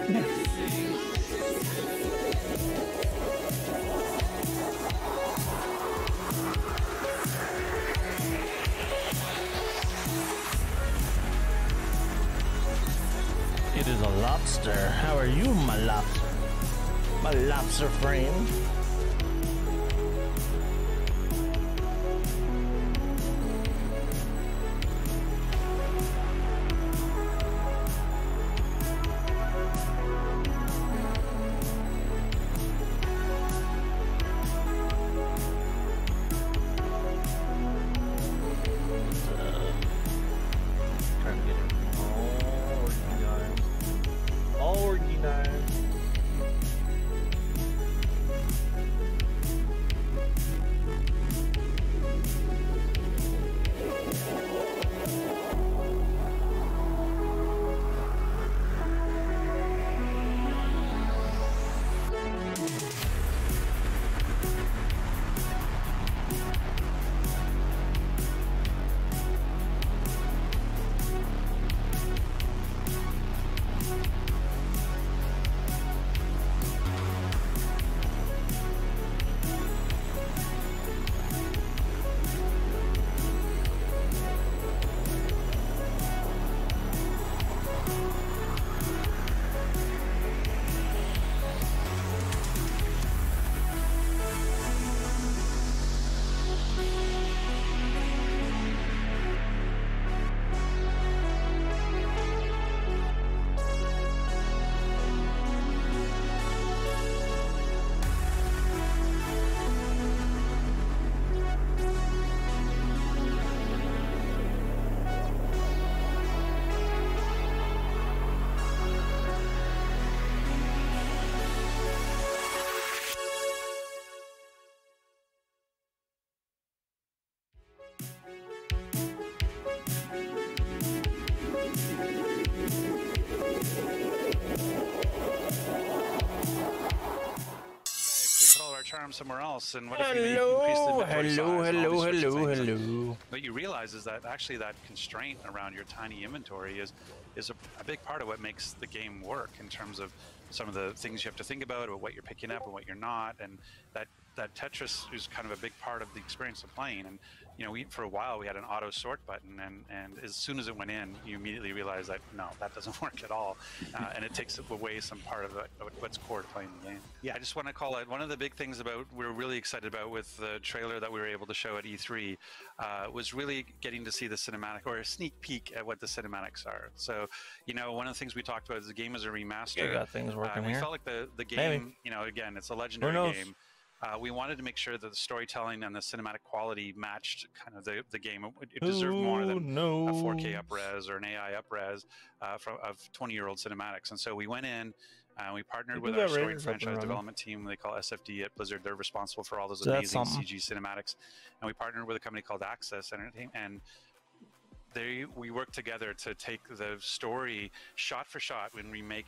It is a lobster. How are you, my lobster? My lobster friend. Trying to get it all organized. Charm somewhere else, and what if you increase the inventory size? Hello. What you realize is that actually that constraint around your tiny inventory is a big part of what makes the game work in terms of some of the things you have to think about what you're picking up and what you're not, and that Tetris is kind of a big part of the experience of playing. And you know, for a while we had an auto sort button, and as soon as it went in, you immediately realize that no, that doesn't work at all, and it takes away some part of what's core to playing the game. Yeah, I just want to call it one of the big things about we're really excited about with the trailer that we were able to show at E3 was really getting to see the cinematic, or a sneak peek at what the cinematics are. So, you know, one of the things we talked about is the game is a remaster. Yeah, got things working here. We felt like the game, Maybe. You know, again, it's a legendary game. We wanted to make sure that the storytelling and the cinematic quality matched kind of the game. It deserved more than a 4K up-res or an AI up-res of 20-year-old cinematics. And so we went in, we partnered with our story and franchise development team. They call SFD at Blizzard. They're responsible for all those amazing CG cinematics. And we partnered with a company called Access Entertainment, and we work together to take the story shot for shot when we make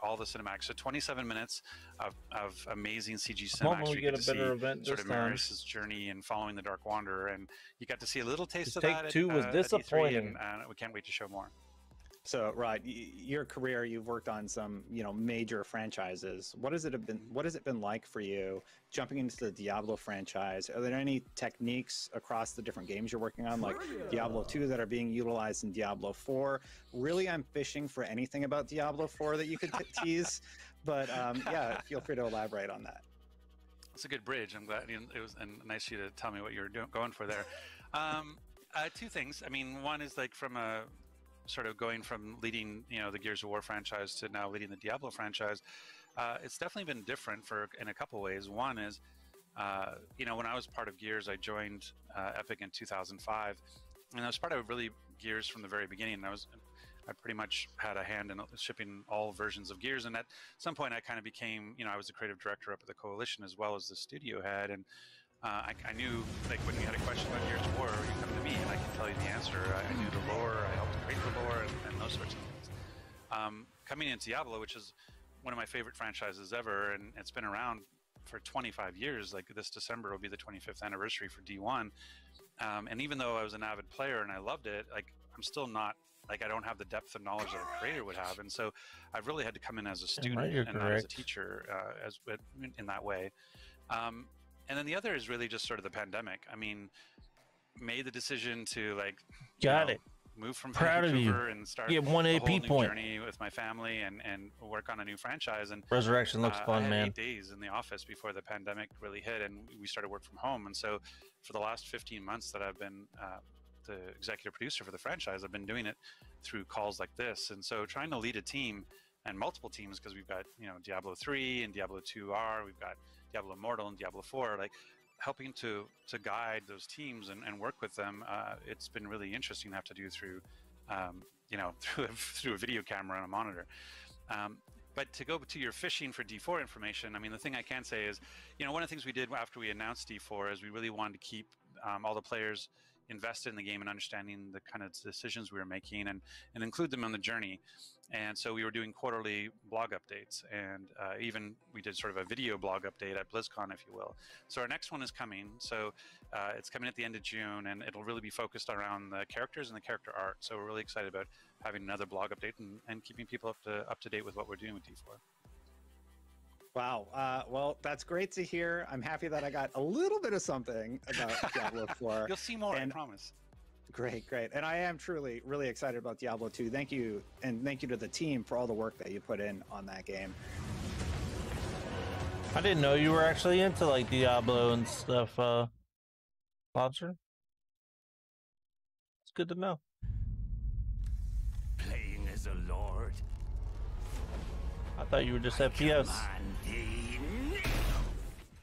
all the cinematics. So 27 minutes of amazing CG cinematics. We get a better event sort this of Maris's journey and following the Dark Wanderer, and you got to see a little taste of that. Take two was disappointing, and we can't wait to show more. So, Rod, your career, you've worked on some, you know, major franchises. What has it been like for you jumping into the Diablo franchise? Are there any techniques across the different games you're working on, like Diablo 2, that are being utilized in Diablo 4? Really, I'm fishing for anything about Diablo 4 that you could tease, but yeah, feel free to elaborate on that. It's a good bridge. I'm glad it was nice of you to tell me what you were going for there. Two things. I mean, one is like from a sort of going from leading, you know, the Gears of War franchise to now leading the Diablo franchise, it's definitely been different in a couple ways. One is, you know, when I was part of Gears, I joined Epic in 2005, and I was part of really Gears from the very beginning. I pretty much had a hand in shipping all versions of Gears, and at some point I kind of became, you know, I was the creative director up at the Coalition as well as the studio head, and I knew, like, when you had a question about Gears of War, you come to me and I can tell you the answer. I knew the lore, I helped create the lore, and those sorts of things. Coming into Diablo, which is one of my favorite franchises ever, and it's been around for 25 years. Like, this December will be the 25th anniversary for D1. And even though I was an avid player and I loved it, like, I'm still not like I don't have the depth of knowledge that a creator would have, and so I've really had to come in as a student you're and not as a correct. teacher, in that way. And then the other is really just sort of the pandemic. I mean, made the decision to like move from Proud of you. Vancouver and start Get one a AP whole new point. journey with my family and work on a new franchise. And Resurrection looks I fun, had man. 8 days in the office before the pandemic really hit, and we started work from home. And so for the last 15 months that I've been the executive producer for the franchise, I've been doing it through calls like this. And so trying to lead a team and multiple teams, because we've got, you know, Diablo 3 and Diablo 2R, we've got Diablo Immortal and Diablo 4, like helping to guide those teams and work with them. It's been really interesting to have to do through, you know, through a video camera and a monitor. But to go to your fishing for D4 information, I mean, the thing I can say is, you know, one of the things we did after we announced D4 is we really wanted to keep all the players invested in the game and understanding the kind of decisions we were making and include them on the journey. And so we were doing quarterly blog updates, and even we did sort of a video blog update at BlizzCon, if you will. So our next one is coming. So it's coming at the end of June, and it'll really be focused around the characters and the character art. So we're really excited about having another blog update and keeping people up to date with what we're doing with D4. Wow. Well, that's great to hear. I'm happy that I got a little bit of something about Diablo 4. You'll see more, and I promise. Great. And I am truly, really excited about Diablo 2. Thank you, and thank you to the team for all the work that you put in on that game. I didn't know you were actually into like Diablo and stuff, Lobster. It's good to know. Playing as a lord. I thought you were just FPS.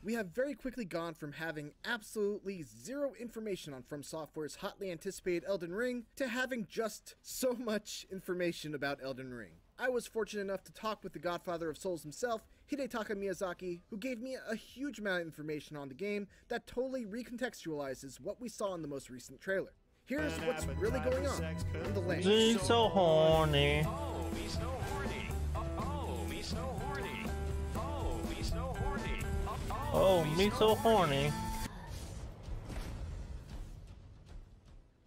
We have very quickly gone from having absolutely zero information on From Software's hotly anticipated Elden Ring to having just so much information about Elden Ring. I was fortunate enough to talk with the godfather of Souls himself, Hidetaka Miyazaki, who gave me a huge amount of information on the game that totally recontextualizes what we saw in the most recent trailer. Here's what's really going on in the land. She's so horny. Oh, me so horny. Oh, me so horny. Oh, me so horny. Oh, me so horny.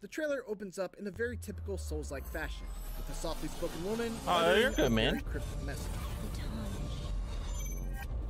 The trailer opens up in a very typical Souls-like fashion, with a softly spoken woman Oh, uttering you're good, a man. very cryptic message.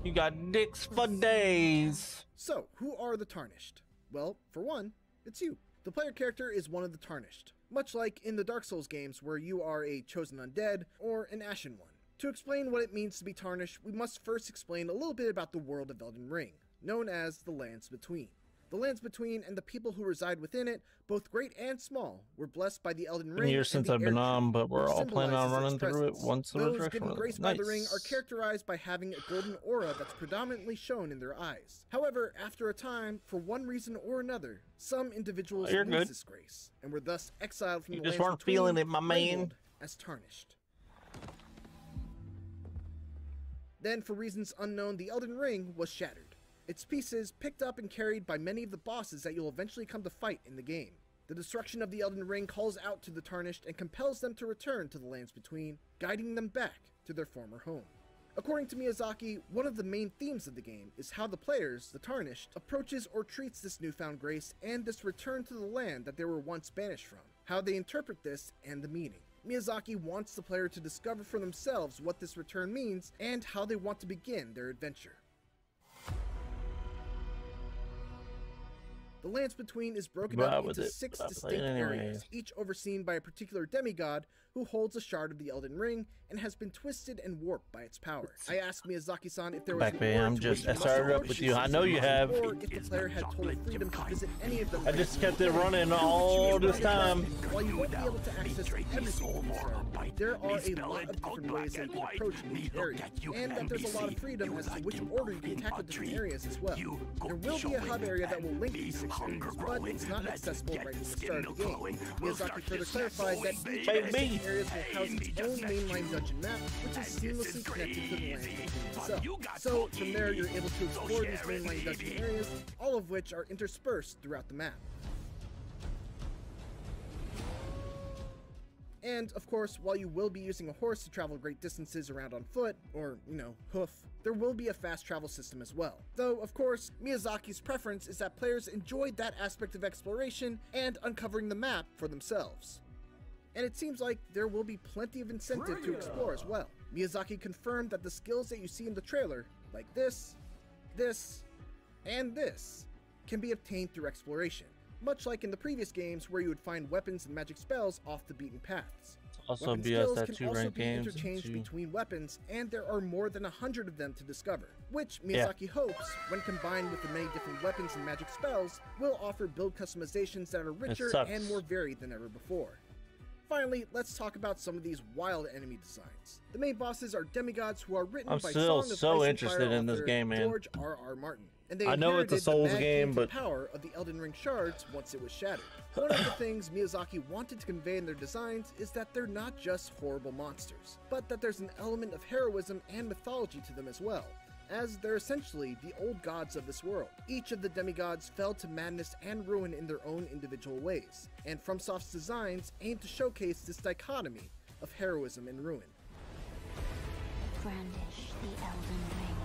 You got dicks for days. So, who are the Tarnished? Well, for one, it's you. The player character is one of the Tarnished, much like in the Dark Souls games where you are a chosen undead or an ashen one. To explain what it means to be Tarnished, we must first explain a little bit about the world of Elden Ring, known as the Lands Between. The Lands Between and the people who reside within it, both great and small, were blessed by the Elden Ring. Been years since I've been on, but we're all planning on running through it once the Those resurrection. given grace by the ring are characterized by having a golden aura that's predominantly shown in their eyes. However, after a time, for one reason or another, some individuals lose this grace, and were thus exiled from the just Lands weren't Between, feeling it, my man. labeled as Tarnished. Then, for reasons unknown, the Elden Ring was shattered. Its pieces picked up and carried by many of the bosses that you'll eventually come to fight in the game. The destruction of the Elden Ring calls out to the Tarnished and compels them to return to the Lands Between, guiding them back to their former home. According to Miyazaki, one of the main themes of the game is how the players, the Tarnished, approaches or treats this newfound grace and this return to the land that they were once banished from, how they interpret this and the meaning. Miyazaki wants the player to discover for themselves what this return means and how they want to begin their adventure. The Lands Between is broken up into 6 distinct areas, each overseen by a particular demigod who holds a shard of the Elden Ring and has been twisted and warped by its power. I asked Miyazaki-san if there was I started up with you. I know you have. or if the player had total freedom to visit any of them. I just kept it running all this time. While you won't be able to access everything in this area, there are a lot of different ways that you can approach each area, and that there's a lot of freedom as to which order you can tackle different areas as well. There will be a hub area that will link these 6 areas, but it's not accessible right at the start of the game. Miyazaki further clarified that each of the 6 areas will house its own mainline dungeon map, which is seamlessly connected to the Lands Between itself. So from there you're able to explore these mainline dungeon areas, all of which are interspersed throughout the map. And, of course, while you will be using a horse to travel great distances around on foot, or, hoof, there will be a fast travel system as well. Though, of course, Miyazaki's preference is that players enjoy that aspect of exploration and uncovering the map for themselves. And it seems like there will be plenty of incentive to explore as well. Miyazaki confirmed that the skills that you see in the trailer, like this, and this, can be obtained through exploration, much like in the previous games where you would find weapons and magic spells off the beaten paths. Also, Weapon BS skills that can 2 also ranked be games. interchanged between weapons, and there are more than 100 of them to discover, which Miyazaki hopes, when combined with the many different weapons and magic spells, will offer build customizations that are richer and more varied than ever before. Finally, let's talk about some of these wild enemy designs. The main bosses are demigods who are written by still Song of so Ice and interested Fire in this author game, man. George R.R. Martin. And they I know it's a inherited Souls the mad game, painted but power of the Elden Ring shards once it was shattered. One of the things Miyazaki wanted to convey in their designs is that they're not just horrible monsters, but that there's an element of heroism and mythology to them as well, as they're essentially the old gods of this world. Each of the demigods fell to madness and ruin in their own individual ways, and FromSoft's designs aim to showcase this dichotomy of heroism and ruin. Brandish the Elden Ring.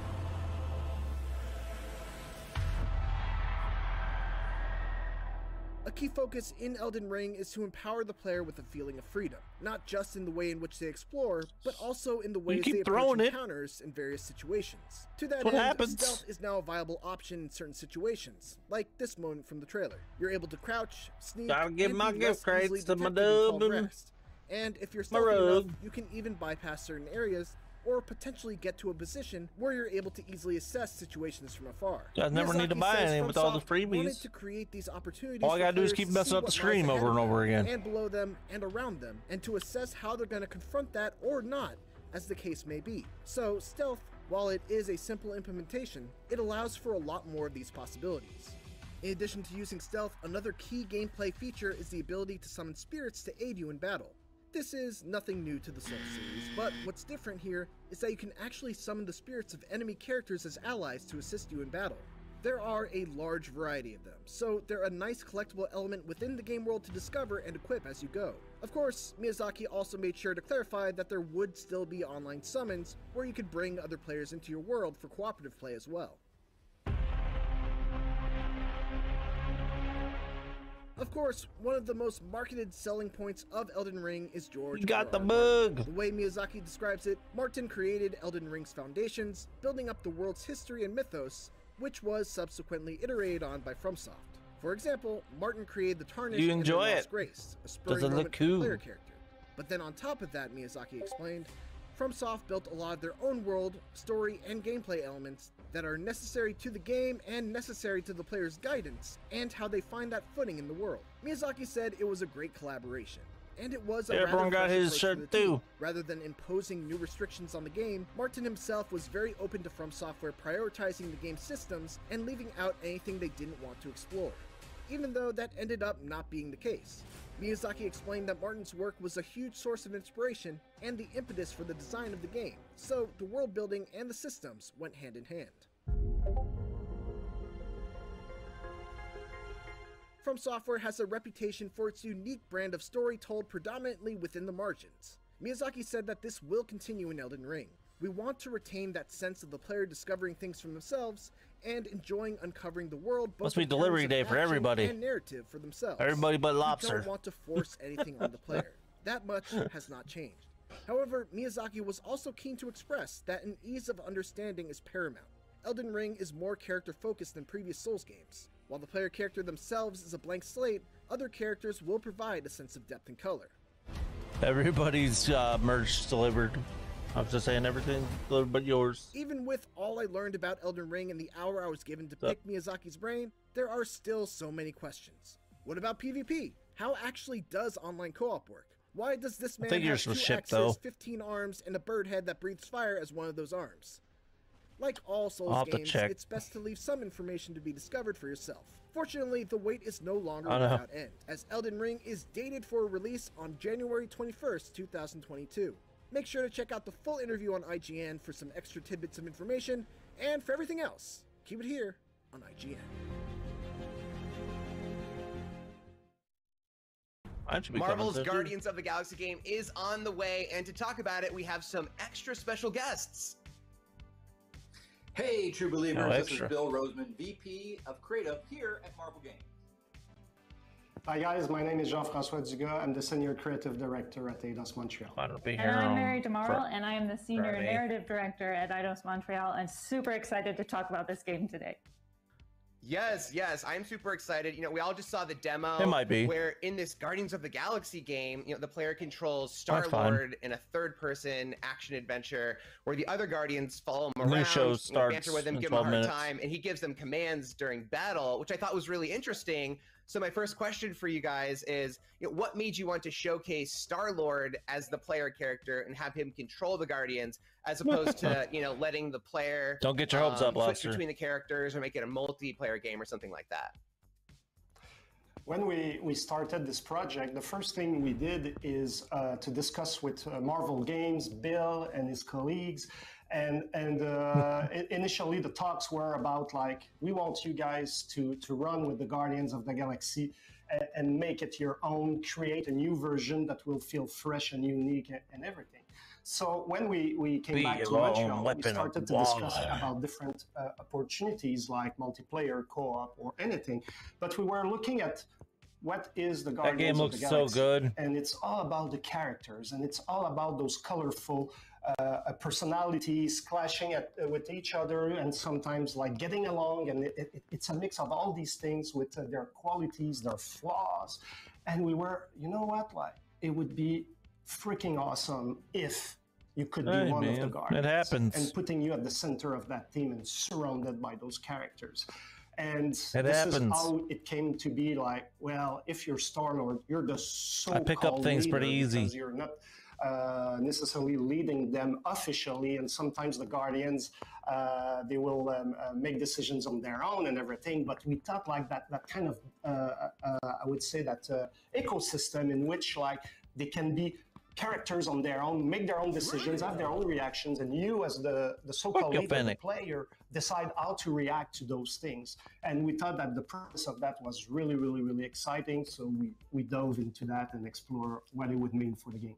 A key focus in Elden Ring is to empower the player with a feeling of freedom, not just in the way in which they explore, but also in the ways they approach encounters in various situations. To that end, stealth is now a viable option in certain situations, like this moment from the trailer. You're able to crouch, sneak, and be less easily detected and called rest. And if you're stealthy enough, you can even bypass certain areas, or potentially get to a position where you're able to easily assess situations from afar. I never need to buy anything with all the freebies. Wanted to create these opportunities all I gotta do is keep messing up the screen over and over again. And below them and around them, and to assess how they're going to confront that or not, as the case may be. So stealth, while it is a simple implementation, it allows for a lot more of these possibilities. In addition to using stealth, another key gameplay feature is the ability to summon spirits to aid you in battle. This is nothing new to the Souls series, but what's different here is that you can actually summon the spirits of enemy characters as allies to assist you in battle. There are a large variety of them, so they're a nice collectible element within the game world to discover and equip as you go. Of course, Miyazaki also made sure to clarify that there would still be online summons where you could bring other players into your world for cooperative play as well. Of course, one of the most marketed selling points of Elden Ring is George You got the R.R. bug! Martin. The way Miyazaki describes it, Martin created Elden Ring's foundations, building up the world's history and mythos, which was subsequently iterated on by FromSoft. For example, Martin created the Tarnished You and enjoy the Lost it. Grace, a spurring Does it moment look for the cool? player character. But then on top of that, Miyazaki explained, FromSoft built a lot of their own world, story, and gameplay elements that are necessary to the game and necessary to the player's guidance and how they find that footing in the world. Miyazaki said it was a great collaboration, and it was a Everyone got his approach shirt to the team. too. Rather than imposing new restrictions on the game, Martin himself was very open to From Software prioritizing the game's systems and leaving out anything they didn't want to explore, even though that ended up not being the case. Miyazaki explained that Martin's work was a huge source of inspiration and the impetus for the design of the game, so the world building and the systems went hand in hand. From Software has a reputation for its unique brand of story told predominantly within the margins. Miyazaki said that this will continue in Elden Ring. We want to retain that sense of the player discovering things for themselves and enjoying uncovering the world both Must be in terms delivery of day for action everybody. and narrative for themselves. Everybody but We Lobster. don't want to force anything on the player. That much has not changed. However, Miyazaki was also keen to express that an ease of understanding is paramount. Elden Ring is more character-focused than previous Souls games. While the player character themselves is a blank slate, other characters will provide a sense of depth and color. Everybody's merch delivered. I was just saying everything delivered but yours. Even with all I learned about Elden Ring in the hour I was given to pick Miyazaki's brain, there are still so many questions. What about PvP? How actually does online co-op work? Why does this man have 2 axes, 15 arms, and a bird head that breathes fire as one of those arms? Like all Souls games, it's best to leave some information to be discovered for yourself. Fortunately, the wait is no longer without end, as Elden Ring is dated for release on January 21st, 2022. Make sure to check out the full interview on IGN for some extra tidbits of information, and for everything else, keep it here on IGN. Marvel's Guardians of the Galaxy game is on the way, and to talk about it, we have some extra special guests. Hey, true believers, this is Bill Roseman, VP of Creative here at Marvel Games. Hi guys, my name is Jean-François Dugas. I'm the Senior Creative Director at Eidos Montreal. I'll be here And I'm on Mary Demarle, and I am the Senior Friday. Narrative Director at Eidos Montreal, and super excited to talk about this game today. Yes, I'm super excited. You know, we all just saw the demo. It might be. Where in this Guardians of the Galaxy game, you know, the player controls That's Star-Lord in a third-person action adventure where the other Guardians follow him New around, show you know, starts banter with him, in give him a 12 hard minutes. time, and he gives them commands during battle, which I thought was really interesting. So my first question for you guys is, you know, what made you want to showcase Star-Lord as the player character and have him control the Guardians, as opposed to, you know, letting the player Don't get your hopes up, switch Lobster. between the characters or make it a multiplayer game or something like that? When we started this project, the first thing we did is to discuss with Marvel Games, Bill and his colleagues, and initially the talks were about like, we want you guys to run with the Guardians of the Galaxy and make it your own, create a new version that will feel fresh and unique and everything. So when we came back to Montreal, we started to discuss about different opportunities like multiplayer, co-op, or anything. But we were looking at what is the Guardians That game of the looks Galaxy. so good. And it's all about the characters, and it's all about those colorful personalities clashing with each other, and sometimes like getting along. And it's a mix of all these things with their qualities, their flaws. And we were, you know what, like it would be freaking awesome if you could be Hey, one of man, the Guardians. it happens. And putting you at the center of that team and surrounded by those characters. And It this happens. is how it came to be like, well, if you're Star-Lord, you're the so-called I pick up things pretty leader easy. because you're not necessarily leading them officially, and sometimes the Guardians, they will make decisions on their own and everything, but we thought like that kind of, I would say that ecosystem in which like they can be characters on their own, make their own decisions, have their own reactions, and you as the so-called Fuck leader, the Fennec. player, decide how to react to those things. And we thought that the purpose of that was really, really, really exciting, so we dove into that and explore what it would mean for the game.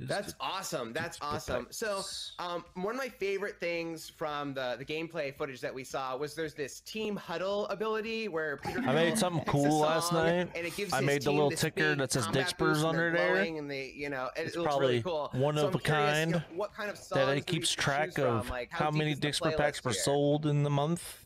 That's awesome. That's awesome. So, one of my favorite things from the gameplay footage that we saw was there's this team huddle ability where Peter I made something picks a cool last song, night. and it gives I his made the team little this ticker big that says combat dixpers boost, and under they're there. glowing, and they, you know, It's it looks probably really cool. one So of I'm a curious, kind you know, what kind of songs that do it we keeps choose track from? of Like, how deep many is the Dixper packs playlist were here? sold in the month.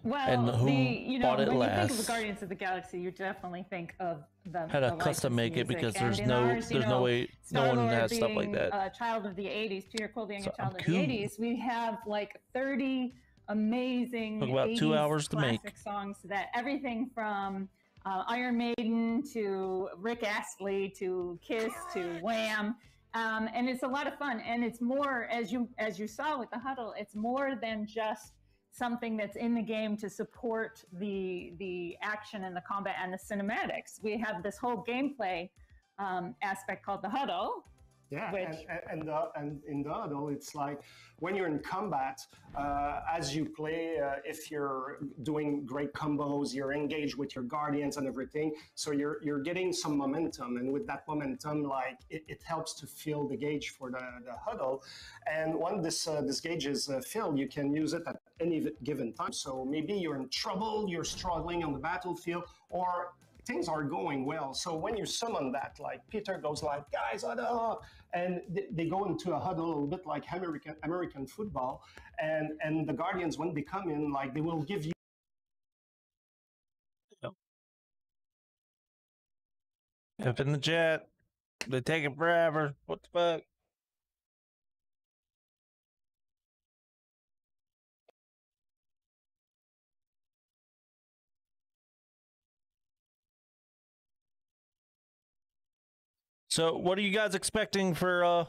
Well, And who you know, bought it when you think of last? the Guardians of the Galaxy, you definitely think of the Had to the custom licensed make it because music. And there's in no ours, you there's no know, way no one Star-Lord has stuff like being that. a child of the 80s, Peter Quill being So a child I'm of cool. the 80s, we have like 30 amazing Took about 2 80s hours to make. classic songs that everything from Iron Maiden to Rick Astley to Kiss to Wham. And it's a lot of fun, and it's more, as you saw with the huddle, it's more than just something that's in the game to support the action and the combat and the cinematics. We have this whole gameplay aspect called the huddle. Yeah, Which- and in the huddle, it's like when you're in combat, as you play, if you're doing great combos, you're engaged with your guardians and everything, so you're getting some momentum, and with that momentum, like it helps to fill the gauge for the huddle. And when this gauge is filled, you can use it at any given time. So maybe you're in trouble, you're struggling on the battlefield, or things are going well. So when you summon that, like Peter goes like, guys, huddle up, and they go into a huddle a little bit like American football, and the Guardians, when they come in, like they will give you Up in the chat, they take it forever. What the fuck? So, what are you guys expecting for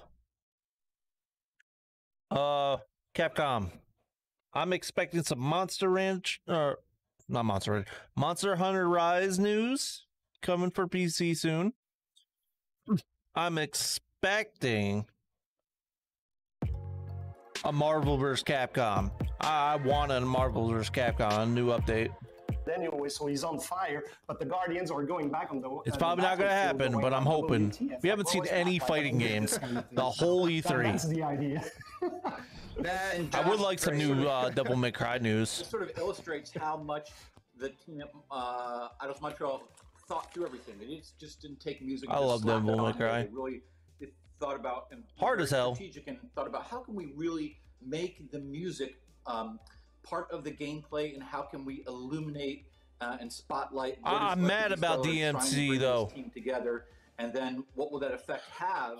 Capcom? I'm expecting some Monster Ranch, or not Monster Ranch, Monster Hunter Rise news coming for PC soon. I'm expecting a Marvel vs. Capcom. I want a Marvel vs. Capcom, a new update. anyway, so he's on fire, but the Guardians are going back on the It's probably not going to happen, but I'm hoping. We haven't seen any fighting games the whole E3. That's the idea. I would like some new Devil May Cry news. It sort of illustrates how much the team at Eidos Montreal thought through everything. They just didn't take music. I and love just slap Devil it May on there. Cry. They really thought about and Hard were as hell. strategic and thought about how can we really make the music part of the gameplay, and how can we illuminate and spotlight. What it's I'm like mad to be about Star-Lord, trying to DMC bring though. this team together, and then what will that effect have?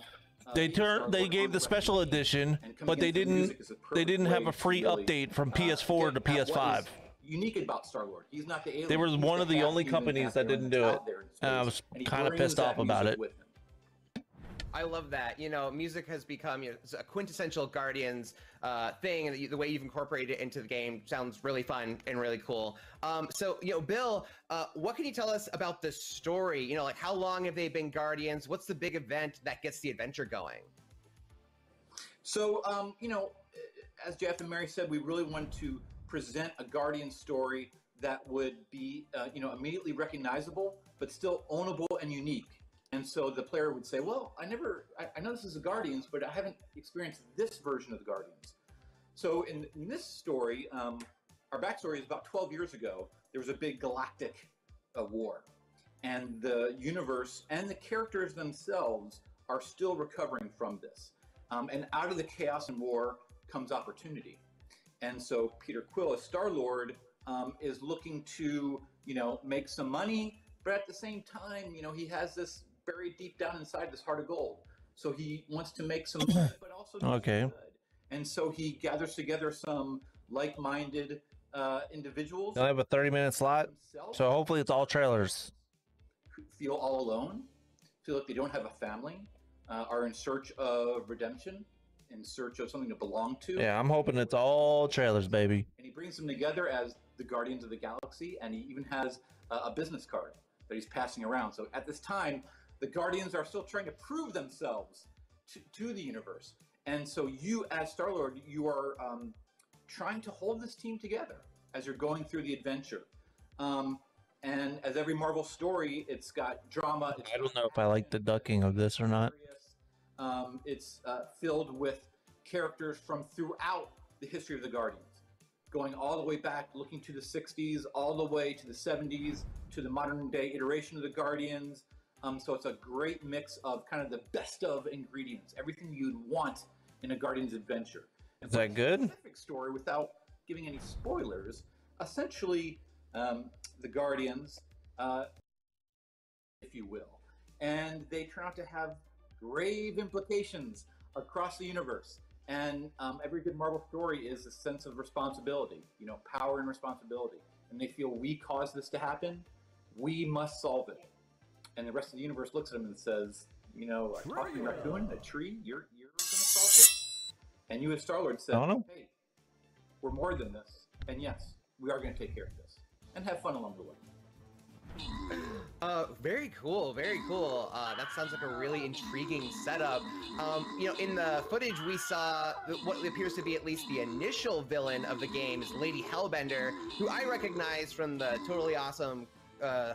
They in turned. They Star-Lord gave on the rest special of the team? edition, And coming but they into the didn't. music is a They perfect didn't have way a free to really, update from PS4 to get at what PS5. is unique about Star-Lord. He's not the alien. They were He's one of the only half-human, companies that didn't half-alien do that's it. out there in And I space, was and he kind of brings pissed off that about music it. with him. I love that. You know, music has become a quintessential Guardians thing, and the way you've incorporated it into the game sounds really fun and really cool. So, you know, Bill, what can you tell us about the story? You know, like how long have they been Guardians? What's the big event that gets the adventure going? So, you know, as Jeff and Mary said, we really wanted to present a Guardian story that would be, you know, immediately recognizable, but still ownable and unique. And so the player would say, well, I know this is the Guardians, but I haven't experienced this version of the Guardians. So in this story, our backstory is about 12 years ago, there was a big galactic war. And the universe and the characters themselves are still recovering from this. And out of the chaos and war comes opportunity. And so Peter Quill, as Star-Lord, is looking to, you know, make some money, but at the same time, you know, he has this buried deep down inside this heart of gold. So he wants to make some money, but also do some good. And so he gathers together some like-minded individuals. They have a 30-minute slot, so hopefully it's all trailers. Who feel all alone, feel like they don't have a family, are in search of redemption, in search of something to belong to. Yeah, I'm hoping it's all trailers, baby. And he brings them together as the Guardians of the Galaxy, and he even has a business card that he's passing around. So at this time, the Guardians are still trying to prove themselves to the universe. And so you, as Star-Lord, you are trying to hold this team together as you're going through the adventure. And as every Marvel story, it's got drama. I don't know if I like the ducking of this or not. It's filled with characters from throughout the history of the Guardians, going all the way back, looking to the 60s, all the way to the 70s, to the modern day iteration of the Guardians. So it's a great mix of kind of the best of ingredients, everything you'd want in a Guardians adventure. Is that good? Specific story, without giving any spoilers, essentially the Guardians, if you will, and they turn out to have grave implications across the universe. And every good Marvel story is a sense of responsibility, you know, power and responsibility. And they feel we caused this to happen, we must solve it. And the rest of the universe looks at him and says, you know, a talking raccoon, a tree, you're going to solve this? And you as Star-Lord said, hey, we're more than this. And yes, we are going to take care of this. And have fun along the way. Very cool, very cool. That sounds like a really intriguing setup. You know, in the footage we saw what appears to be at least the initial villain of the game is Lady Hellbender, who I recognize from the totally awesome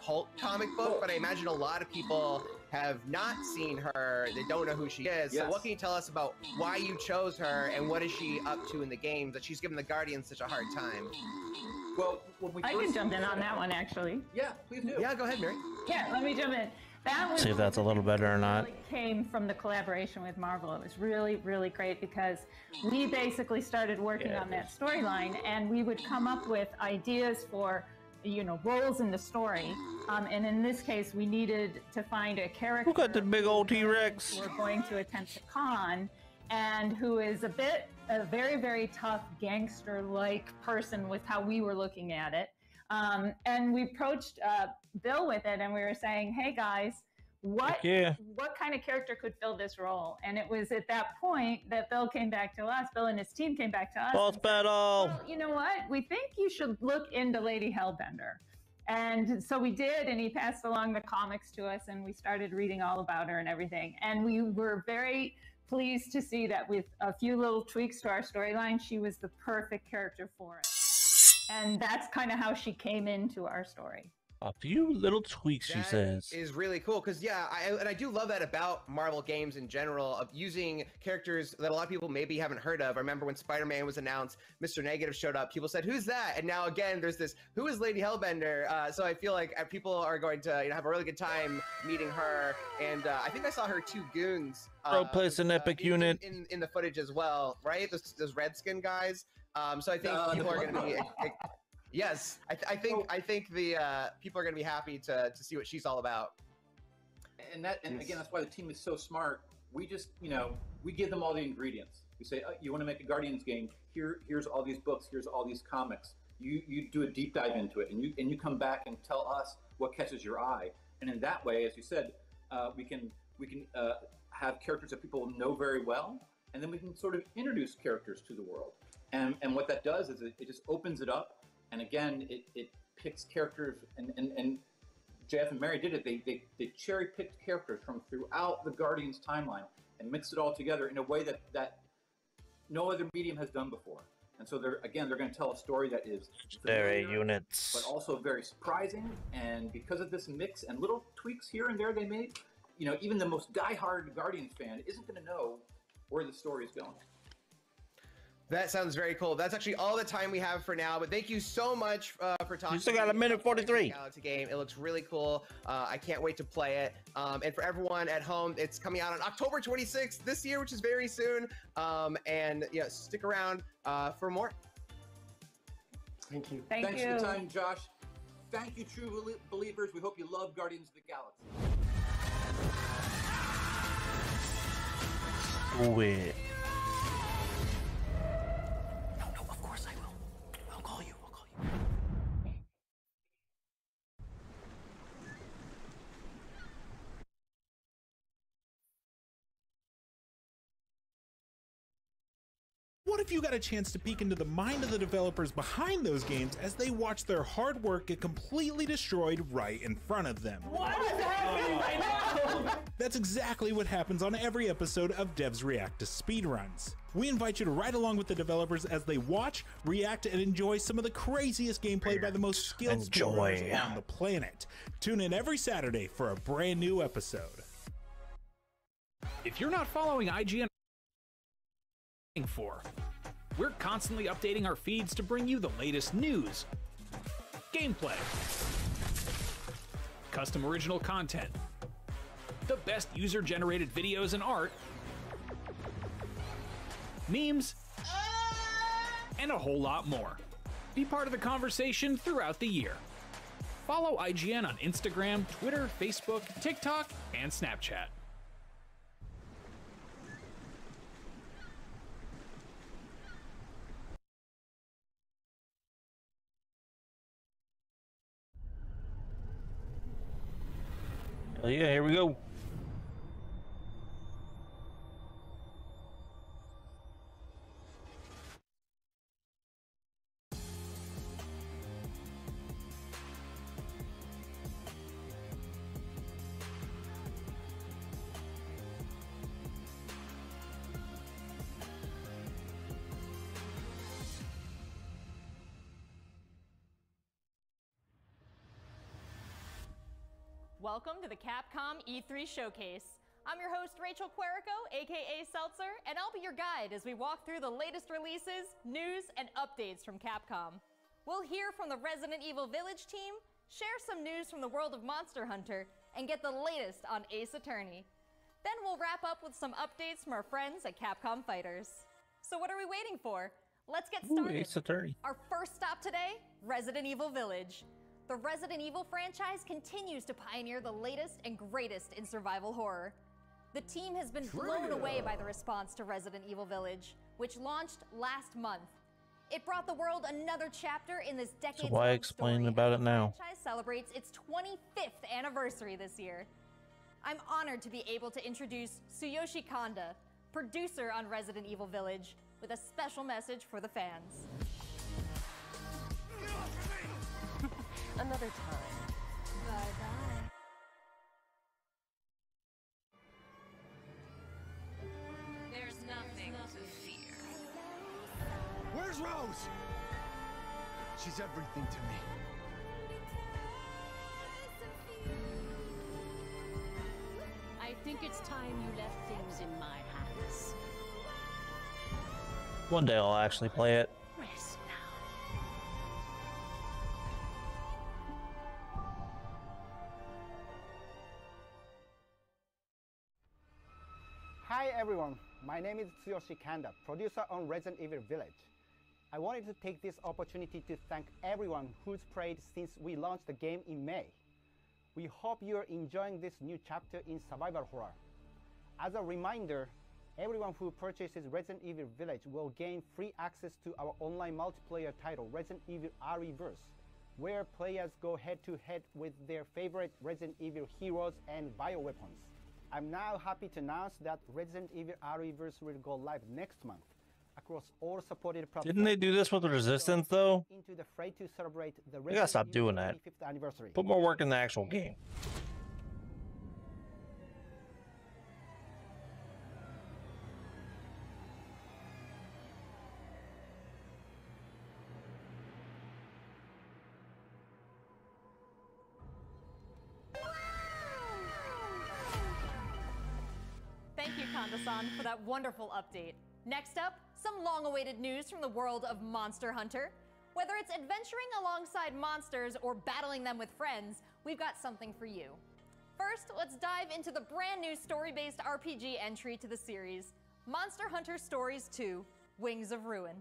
Hulk comic book, but I imagine a lot of people have not seen her. They don't know who she is. Yes. So what can you tell us about why you chose her and what is she up to in the game that she's given the Guardians such a hard time? Well, when we I can jump in on that one, actually. Yeah, please do. Yeah, go ahead, Mary. Yeah, let me jump in. That was See if that's a little better or not. really came from the collaboration with Marvel. It was really, really great because we basically started working on that storyline, and we would come up with ideas for, you know, roles in the story. And in this case, we needed to find a character. Look at the big old T-Rex. We're going to attempt a con, and who is a very, very tough gangster-like person with how we were looking at it. And we approached Bill with it, and we were saying, hey guys, what kind of character could fill this role? And it was at that point that Bill came back to us, Bill and his team came back to us. Boss battle! Well, you know what? We think you should look into Lady Hellbender. And so we did, and he passed along the comics to us, and we started reading all about her and everything. And we were very pleased to see that with a few little tweaks to our storyline, she was the perfect character for it. And that's kind of how she came into our story. A few little tweaks, she That says. is really cool because I do love that about Marvel games in general, of using characters that a lot of people maybe haven't heard of. I remember when Spider-Man was announced, Mr. Negative showed up. People said, "Who's that?" And now again, there's this, "Who is Lady Hellbender?" So I feel like people are going to have a really good time meeting her. And I think I saw her two goons. Pro place an epic unit in the footage as well, right? Those Redskin guys. So I think people are going to be. Yes, I think the people are going to be happy to see what she's all about. And again, that's why the team is so smart. We just, we give them all the ingredients. We say, oh, you want to make a Guardians game? Here's all these books. Here's all these comics. You do a deep dive into it, and you come back and tell us what catches your eye. And in that way, as you said, we can have characters that people know very well, and then we can sort of introduce characters to the world. And what that does is it just opens it up. And again, it picks characters, and Jeff and Mary did it. They cherry picked characters from throughout the Guardians timeline and mixed it all together in a way that no other medium has done before. And so they're going to tell a story that is very units, but also very surprising. And because of this mix and little tweaks here and there they made, even the most diehard Guardians fan isn't going to know where the story is going. That sounds very cool. That's actually all the time we have for now, but thank you so much for talking. You still got a minute 43. Galaxy game. It looks really cool. I can't wait to play it. And for everyone at home, it's coming out on October 26th this year, which is very soon. And stick around for more. Thank you. Thanks for the time, Josh. Thank you, true believers. We hope you love Guardians of the Galaxy. Do it. What if you got a chance to peek into the mind of the developers behind those games as they watch their hard work get completely destroyed right in front of them? What is happening right now? That's exactly what happens on every episode of Devs React to Speedruns. We invite you to ride along with the developers as they watch, react, and enjoy some of the craziest gameplay by the most skilled speedrunners on the planet. Tune in every Saturday for a brand new episode. If you're not following IGN, we're constantly updating our feeds to bring you the latest news, gameplay, custom original content, the best user-generated videos and art, memes, and a whole lot more. Be part of the conversation throughout the year. Follow IGN on Instagram, Twitter, Facebook, TikTok, and Snapchat. Oh yeah, here we go. Welcome to the Capcom E3 Showcase. I'm your host, Rachel Querico, aka Seltzer, and I'll be your guide as we walk through the latest releases, news, and updates from Capcom. We'll hear from the Resident Evil Village team, share some news from the world of Monster Hunter, and get the latest on Ace Attorney. Then we'll wrap up with some updates from our friends at Capcom Fighters. So what are we waiting for? Let's get started. Ace Attorney. Our first stop today, Resident Evil Village. The Resident Evil franchise continues to pioneer the latest and greatest in survival horror. The team has been blown away by the response to Resident Evil Village, which launched last month. It brought the world another chapter in this decade-long So why explain about it now? The franchise celebrates its 25th anniversary this year. I'm honored to be able to introduce Tsuyoshi Kanda, producer on Resident Evil Village, with a special message for the fans. Another time. Bye-bye. There's nothing to fear. Where's Rose? She's everything to me. think it's time you left things in my hands. One day I'll actually play it. Rest now. Hi everyone, my name is Tsuyoshi Kanda, producer on Resident Evil Village. I wanted to take this opportunity to thank everyone who's played since we launched the game in May. We hope you're enjoying this new chapter in survival horror. As a reminder, everyone who purchases Resident Evil Village will gain free access to our online multiplayer title, Resident Evil RE-verse, where players go head-to-head with their favorite Resident Evil heroes and bioweapons. I'm now happy to announce that Resident Evil RE-verse will go live next month across all supported platforms. Didn't they do this with Resistance though? Into the fray to celebrate the We gotta stop doing that. 25th anniversary. Put more work in the actual game. Thank you, Kanda-san, for that wonderful update. Next up, some long-awaited news from the world of Monster Hunter. Whether it's adventuring alongside monsters or battling them with friends, we've got something for you. First, let's dive into the brand new story-based RPG entry to the series, Monster Hunter Stories 2: Wings of Ruin.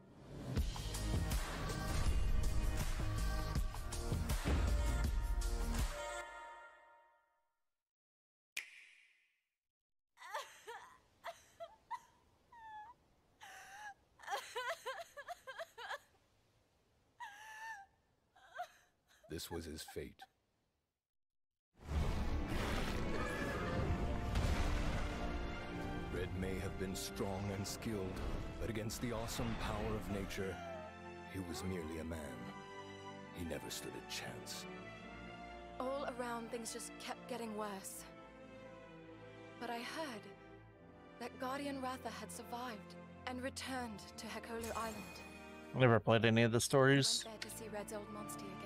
This was his fate. Red may have been strong and skilled, but against the awesome power of nature, he was merely a man. He never stood a chance. All around, things just kept getting worse. But I heard that Guardian Ratha had survived and returned to Hekolu Island. Never played any of the stories. I went there to see Red's old monster again.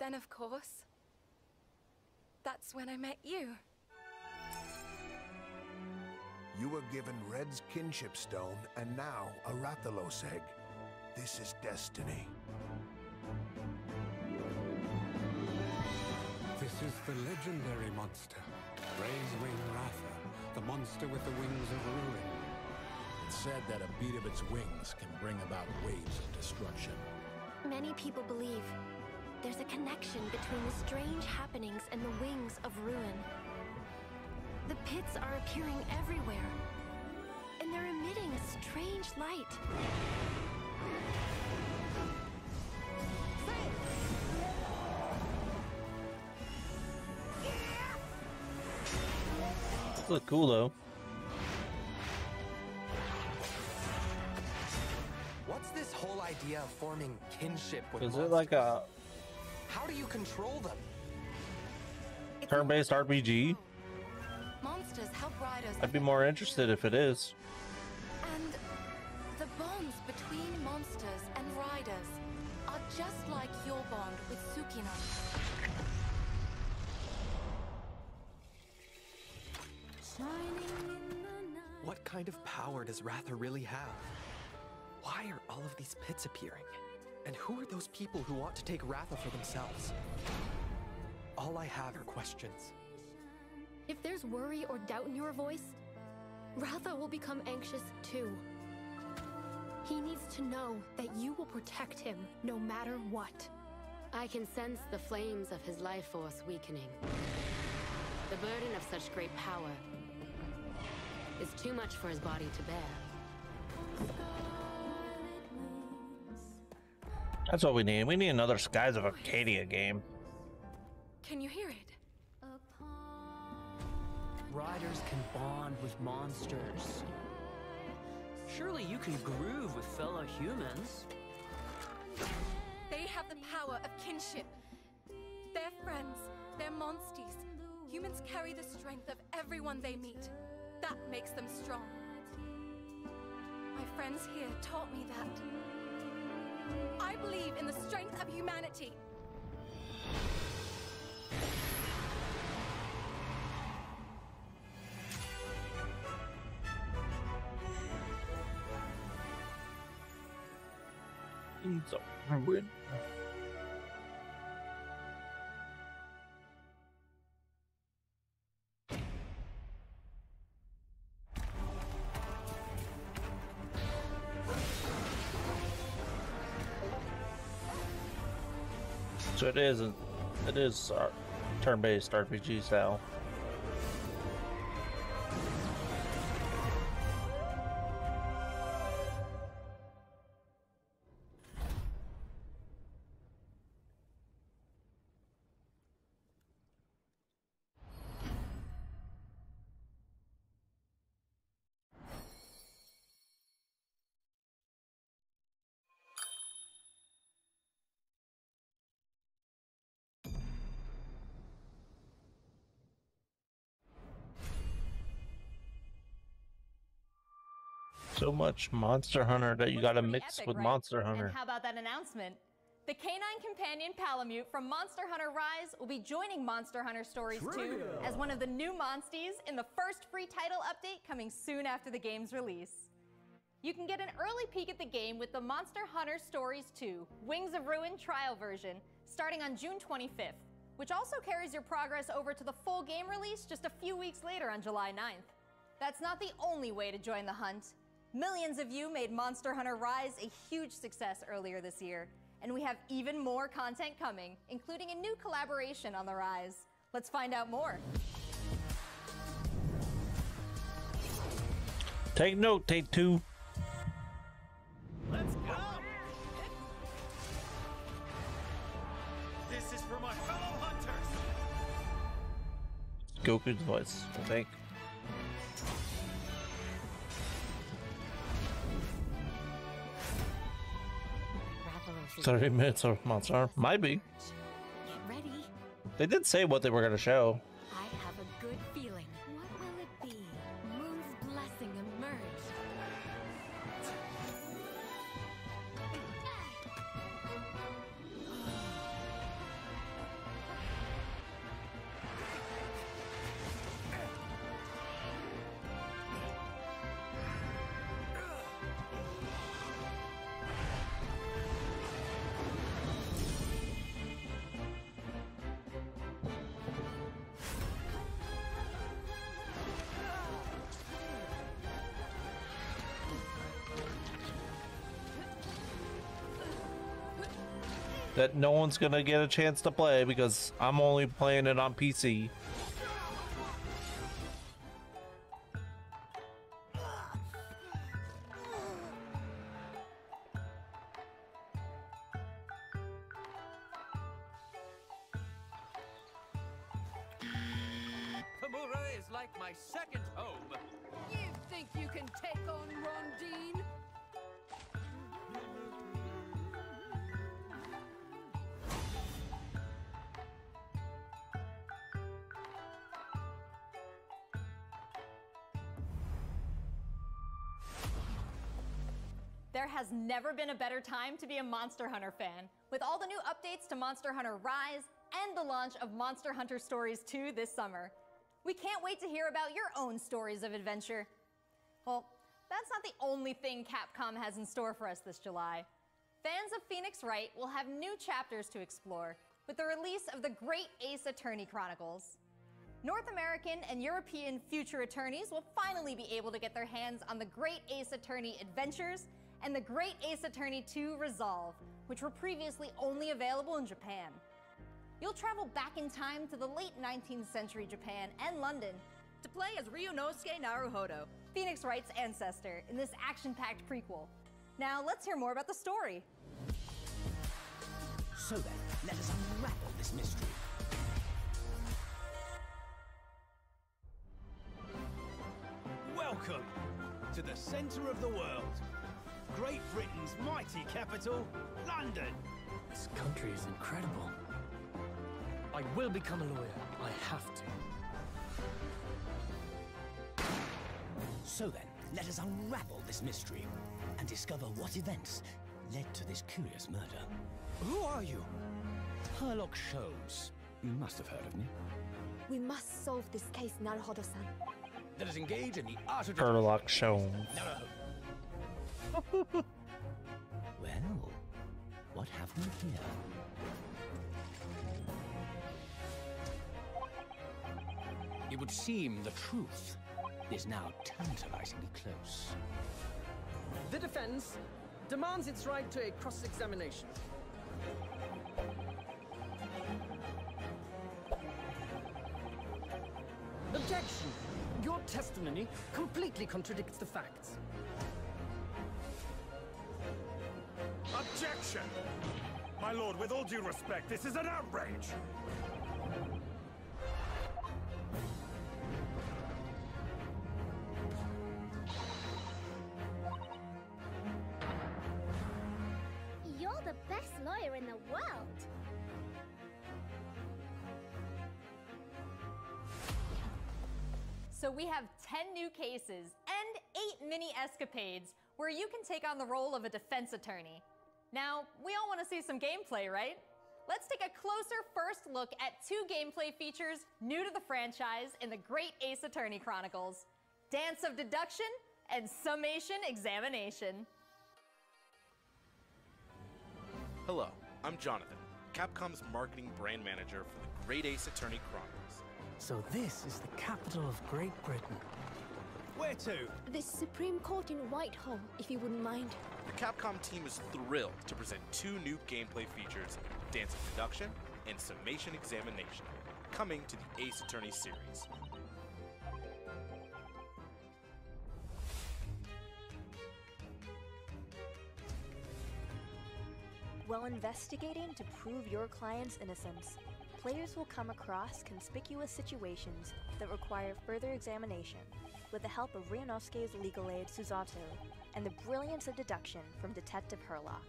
Then, of course, that's when I met you. You were given Red's kinship stone, and now a Rathalos egg. This is destiny. This is the legendary monster, Ray's Wing Ratha, the monster with the wings of ruin. It's said that a beat of its wings can bring about waves of destruction. Many people believe there's a connection between the strange happenings and the wings of ruin. The pits are appearing everywhere, and they're emitting a strange light. Those look cool though. What's this whole idea of forming kinship with Is monsters? it like a How do you control them? turn-based RPG? Monsters help riders. I'd be more interested if it is. And the bonds between monsters and riders are just like your bond with Tsukino. What kind of power does Ratha really have? Why are all of these pits appearing? And who are those people who want to take Ratha for themselves? All I have are questions. If there's worry or doubt in your voice, Ratha will become anxious too. He needs to know that you will protect him no matter what. I can sense the flames of his life force weakening. The burden of such great power is too much for his body to bear. That's what we need. We need another Skies of Arcadia game. Can you hear it? Riders can bond with monsters. Surely you can groove with fellow humans. They have the power of kinship. They're friends. They're monsties. Humans carry the strength of everyone they meet. That makes them strong. My friends here taught me that. I believe in the strength of humanity. Wings of Ruin. So it is turn-based RPG style. So much Monster Hunter that you gotta mix with Monster Hunter. And how about that announcement? The canine companion Palamute from Monster Hunter Rise will be joining Monster Hunter Stories 2 as one of the new monsties in the first free title update coming soon after the game's release. You can get an early peek at the game with the Monster Hunter Stories 2 Wings of Ruin trial version starting on June 25th, which also carries your progress over to the full game release just a few weeks later on July 9th. That's not the only way to join the hunt. Millions of you made Monster Hunter Rise a huge success earlier this year, and we have even more content coming, including a new collaboration on the Rise. Let's find out more. Take note, take two. Let's go! This is for my fellow hunters! Goku's voice, I think. Rathalos 30 minutes of Monster Hunter. Might be. Get ready. They did say what they were gonna show. I have a good feeling. What will it be? Moon's blessing emerge. That no one's gonna get a chance to play because I'm only playing it on PC. Kamura is like my second home. You think you can take on Rondine? There has never been a better time to be a Monster Hunter fan, with all the new updates to Monster Hunter Rise and the launch of Monster Hunter Stories 2 this summer. We can't wait to hear about your own stories of adventure. Well, that's not the only thing Capcom has in store for us this July. Fans of Phoenix Wright will have new chapters to explore with the release of the Great Ace Attorney Chronicles. North American and European future attorneys will finally be able to get their hands on the Great Ace Attorney Adventures and the Great Ace Attorney 2 Resolve, which were previously only available in Japan. You'll travel back in time to the late 19th century Japan and London to play as Ryunosuke Naruhodo, Phoenix Wright's ancestor, in this action-packed prequel. Now let's hear more about the story. So then, let us unravel this mystery. Welcome to the center of the world. Great Britain's mighty capital, London. This country is incredible. I will become a lawyer. I have to. So then, let us unravel this mystery and discover what events led to this curious murder. Who are you? Herlock Sholmes. You must have heard of me. We must solve this case, Naruhodo-san. Let us engage in the art of Herlock Sholmes. Well, What have we here? It would seem the truth is now tantalizingly close. The defense demands its right to a cross-examination. Objection! Your testimony completely contradicts the facts. Objection! My lord, with all due respect, this is an outrage! You're the best lawyer in the world. So we have 10 new cases and 8 mini escapades where you can take on the role of a defense attorney. Now, we all want to see some gameplay, right? Let's take a closer first look at 2 gameplay features new to the franchise in the Great Ace Attorney Chronicles: Dance of Deduction and Summation Examination. Hello, I'm Jonathan, Capcom's marketing brand manager for the Great Ace Attorney Chronicles. So this is the capital of Great Britain. Where to? The Supreme Court in Whitehall, if you wouldn't mind. The Capcom team is thrilled to present 2 new gameplay features, Dance of Deduction and Summation Examination, coming to the Ace Attorney series. While investigating to prove your client's innocence, players will come across conspicuous situations that require further examination with the help of Ryunosuke's legal aid Susato and the brilliance of deduction from Detective Herlock.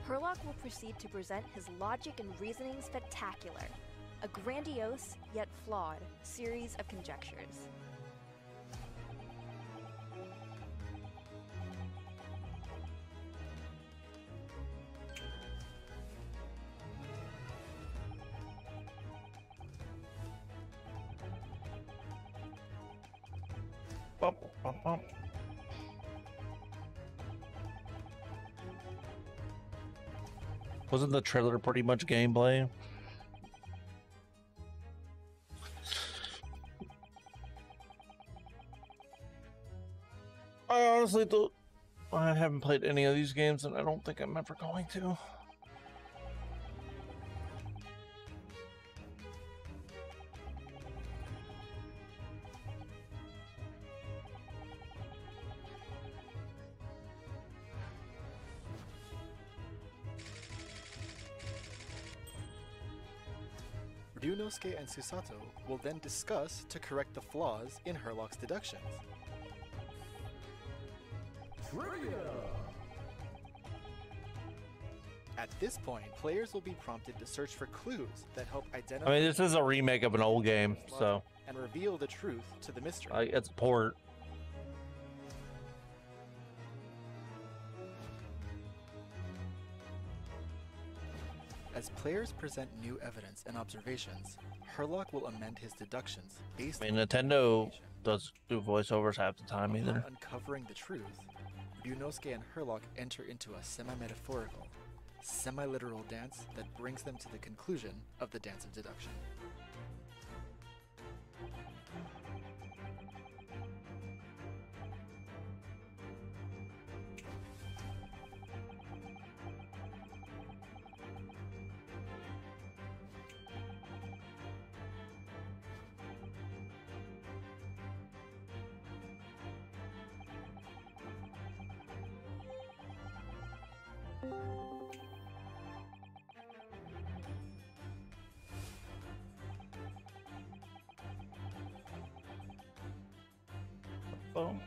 Herlock will proceed to present his logic and reasoning spectacular, a grandiose yet flawed series of conjectures. Bump, bump, bump. Wasn't the trailer pretty much gameplay? I honestly don't. I haven't played any of these games, and I don't think I'm ever going to. Ryunosuke and Susato will then discuss to correct the flaws in Herlock's deductions. At this point, players will be prompted to search for clues that help identify. I mean, this is a remake of an old game, so. And reveal the truth to the mystery. It's a port. As players present new evidence and observations, Herlock will amend his deductions based I mean, Nintendo does do voiceovers half the time on either. uncovering the truth. Ryunosuke and Herlock enter into a semi-metaphorical, semi-literal dance that brings them to the conclusion of the dance of deduction. Boom.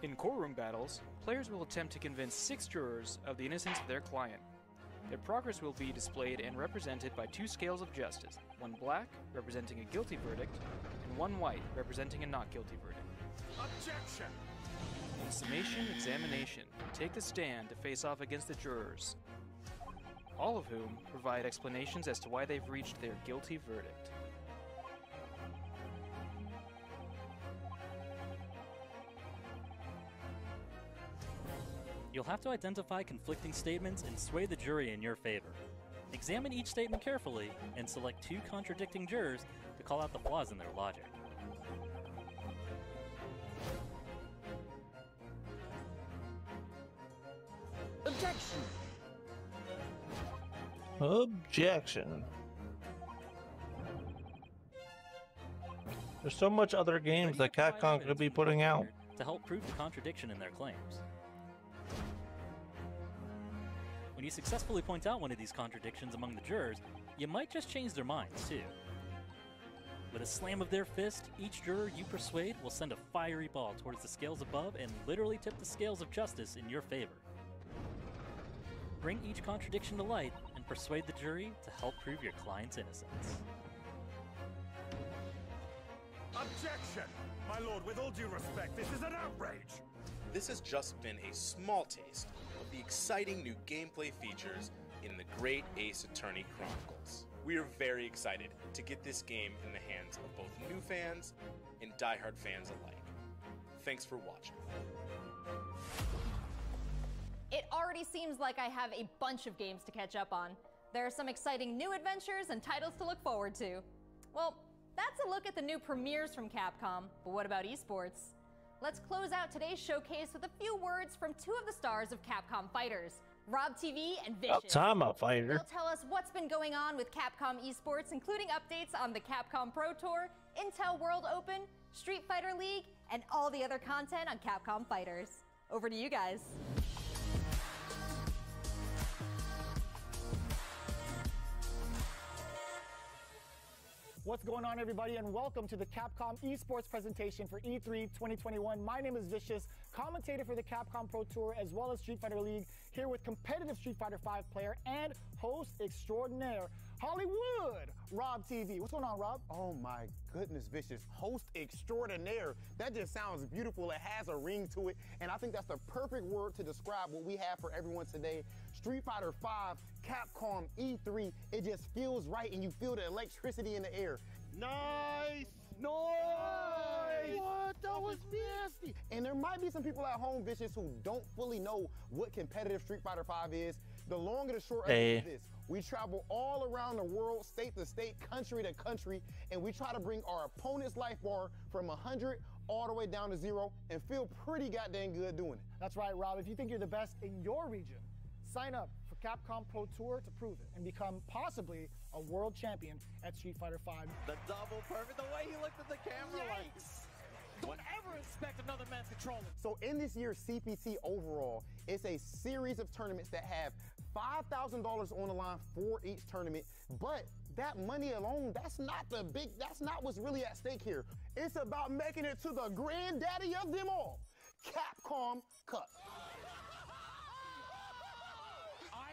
In courtroom battles, players will attempt to convince 6 jurors of the innocence of their client. Their progress will be displayed and represented by 2 scales of justice, one black, representing a guilty verdict, and one white, representing a not guilty verdict. Objection! In summation examination, take the stand to face off against the jurors, all of whom provide explanations as to why they've reached their guilty verdict. You'll have to identify conflicting statements and sway the jury in your favor. Examine each statement carefully and select 2 contradicting jurors to call out the flaws in their logic. Objection! Objection. There's so much other games that Capcom could be putting out to help prove the contradiction in their claims. When you successfully point out one of these contradictions among the jurors, you might just change their minds too. With a slam of their fist, each juror you persuade will send a fiery ball towards the scales above and literally tip the scales of justice in your favor. Bring each contradiction to light and persuade the jury to help prove your client's innocence. Objection! My lord, with all due respect, this is an outrage! This has just been a small taste of the exciting new gameplay features in the Great Ace Attorney Chronicles. We are very excited to get this game in the hands of both new fans and diehard fans alike. Thanks for watching. It already seems like I have a bunch of games to catch up on. There are some exciting new adventures and titles to look forward to. Well, that's a look at the new premieres from Capcom, but what about esports? Let's close out today's showcase with a few words from 2 of the stars of Capcom Fighters, Rob TV and Vids. I'm a fighter. They'll tell us what's been going on with Capcom esports, including updates on the Capcom Pro Tour, Intel World Open, Street Fighter League, and all the other content on Capcom Fighters. Over to you guys. What's going on, everybody, and welcome to the Capcom esports presentation for E3 2021. My name is Vicious, commentator for the Capcom Pro Tour as well as Street Fighter League, here with competitive Street Fighter V player and host extraordinaire, Hollywood, Rob TV. What's going on, Rob? Oh my goodness, Vicious. Host extraordinaire. That just sounds beautiful. It has a ring to it, and I think that's the perfect word to describe what we have for everyone today. Street Fighter V, Capcom E3, it just feels right, and you feel the electricity in the air. Nice! Nice! What? That was nasty! And there might be some people at home, Vicious, who don't fully know what competitive Street Fighter V is. The long and the short of it is this. We travel all around the world, state to state, country to country, and we try to bring our opponent's life bar from 100 all the way down to 0 and feel pretty goddamn good doing it. That's right, Rob. If you think you're the best in your region, sign up for Capcom Pro Tour to prove it and become possibly a world champion at Street Fighter V. The double perfect, the way he looked at the camera like... Don't ever expect another man to control it. So in this year's CPT overall, it's a series of tournaments that have $5,000 on the line for each tournament, but that money alone, that's not what's really at stake here. It's about making it to the granddaddy of them all, Capcom Cup.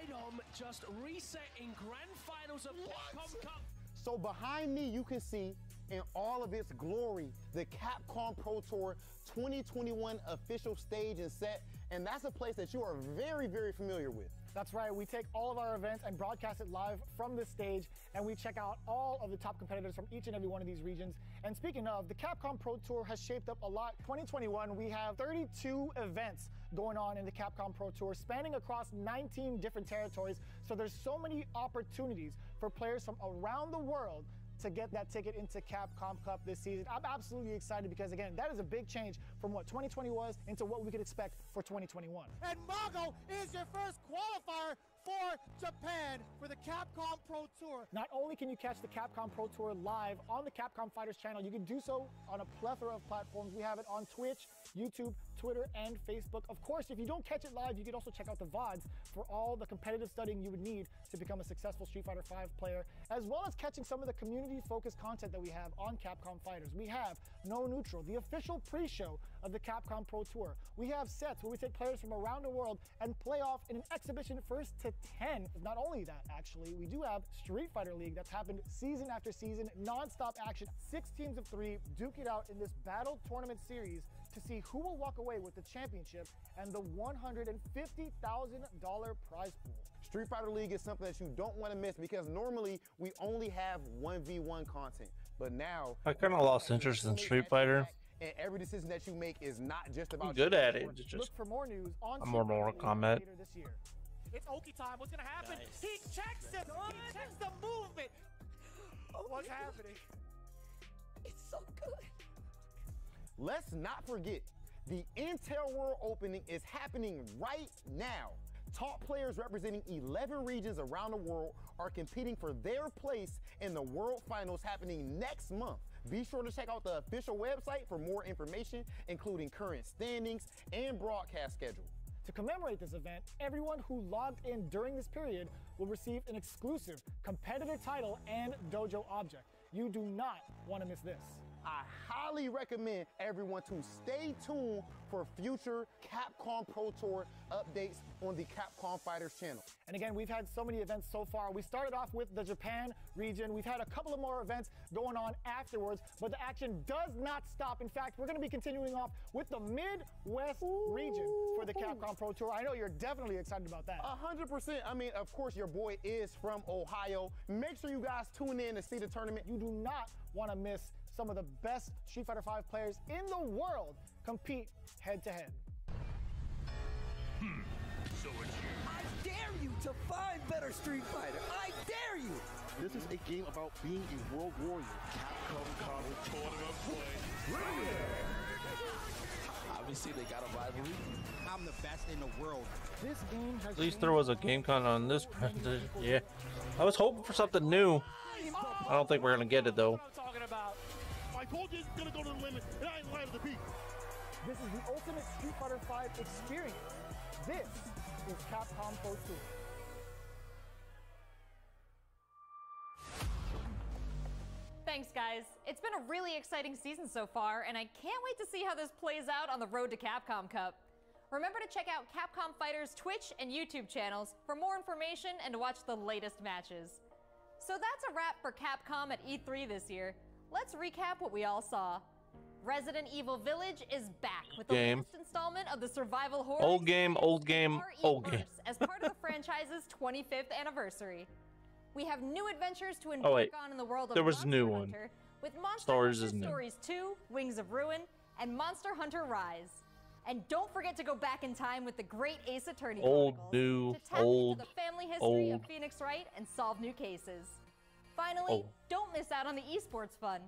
Item just reset in grand finals of Capcom Cup. So behind me, you can see in all of its glory, the Capcom Pro Tour 2021 official stage and set, and that's a place that you are very, very familiar with. That's right, we take all of our events and broadcast it live from this stage, and we check out all of the top competitors from each and every one of these regions. And speaking of, the Capcom Pro Tour has shaped up a lot. 2021, we have 32 events going on in the Capcom Pro Tour, spanning across 19 different territories. So there's so many opportunities for players from around the world to get that ticket into Capcom Cup this season. I'm absolutely excited because, again, that is a big change from what 2020 was into what we could expect for 2021. And Mago is your first qualifier for Japan for the Capcom Pro Tour. Not only can you catch the Capcom Pro Tour live on the Capcom Fighters channel, you can do so on a plethora of platforms. We have it on Twitch, YouTube, Twitter, and Facebook. Of course, if you don't catch it live, you can also check out the VODs for all the competitive studying you would need to become a successful Street Fighter V player, as well as catching some of the community-focused content that we have on Capcom Fighters. We have No Neutral, the official pre-show of the Capcom Pro Tour. We have sets where we take players from around the world and play off in an exhibition first to 10. Not only that, actually, we do have Street Fighter League that's happened season after season, non-stop action, 6 teams of 3 duke it out in this battle tournament series to see who will walk away with the championship and the $150,000 prize pool. Street Fighter League is something that you don't want to miss because normally we only have 1v1 content, but now I kind of lost interest in Street Fighter. And every decision that you make is not just about I'm good at it. It's Look just for more news on I'm more Mortal Kombat. later this year. It's Oki time. What's gonna happen? He checks it. He checks the movement. What's happening? It's so good. Let's not forget, the Intel World Opening is happening right now. Top players representing 11 regions around the world are competing for their place in the World Finals happening next month. Be sure to check out the official website for more information, including current standings and broadcast schedule. To commemorate this event, everyone who logged in during this period will receive an exclusive competitor title and dojo object. You do not want to miss this. I highly recommend everyone to stay tuned for future Capcom Pro Tour updates on the Capcom Fighters channel. And again, we've had so many events so far. We started off with the Japan region. We've had a couple of more events going on afterwards, but the action does not stop. In fact, we're going to be continuing off with the Midwest region for the Capcom Pro Tour. I know you're definitely excited about that. 100%. I mean, of course, your boy is from Ohio. Make sure you guys tune in to see the tournament. You do not want to miss some of the best Street Fighter V players in the world compete head-to-head. So it's you. I dare you to find better Street Fighter. I dare you. This is a game about being a world warrior. Capcom College Tournament play. Obviously, they got a rivalry. I'm the best in the world. This game has At least there was a game con on this presentation. Yeah, I was hoping for something new. I don't think we're gonna get it though. I told you it's gonna go to the limit, and I ain't lying to the beat. This is the ultimate Street Fighter V experience. This is Capcom Pro Tour. Thanks, guys. It's been a really exciting season so far, and I can't wait to see how this plays out on the road to Capcom Cup. Remember to check out Capcom Fighters' Twitch and YouTube channels for more information and to watch the latest matches. So that's a wrap for Capcom at E3 this year. Let's recap what we all saw. Resident Evil Village is back with the latest installment of the survival horror. Old game, old game, old game. As part of the franchise's 25th anniversary. We have new adventures to embark on in the world of there was Monster a new one. Hunter with Monster Stories Hunter is new. Stories 2, Wings of Ruin, and Monster Hunter Rise. And don't forget to go back in time with the great Ace Attorney Old, Chronicles new, to tap old, into the family history of old. Phoenix Wright and solve new cases. Finally, Old. don't miss out on the esports fun.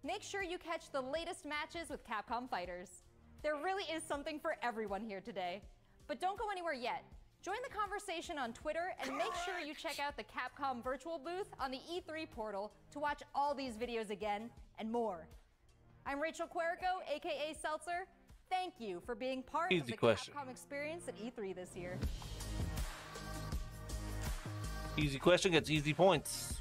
Make sure you catch the latest matches with Capcom Fighters. There really is something for everyone here today. But don't go anywhere yet. Join the conversation on Twitter and make sure you check out the Capcom virtual booth on the E3 portal to watch all these videos again and more. I'm Rachel Querico, aka Seltzer. Thank you for being part of the Capcom experience at E3 this year. Easy question gets easy points.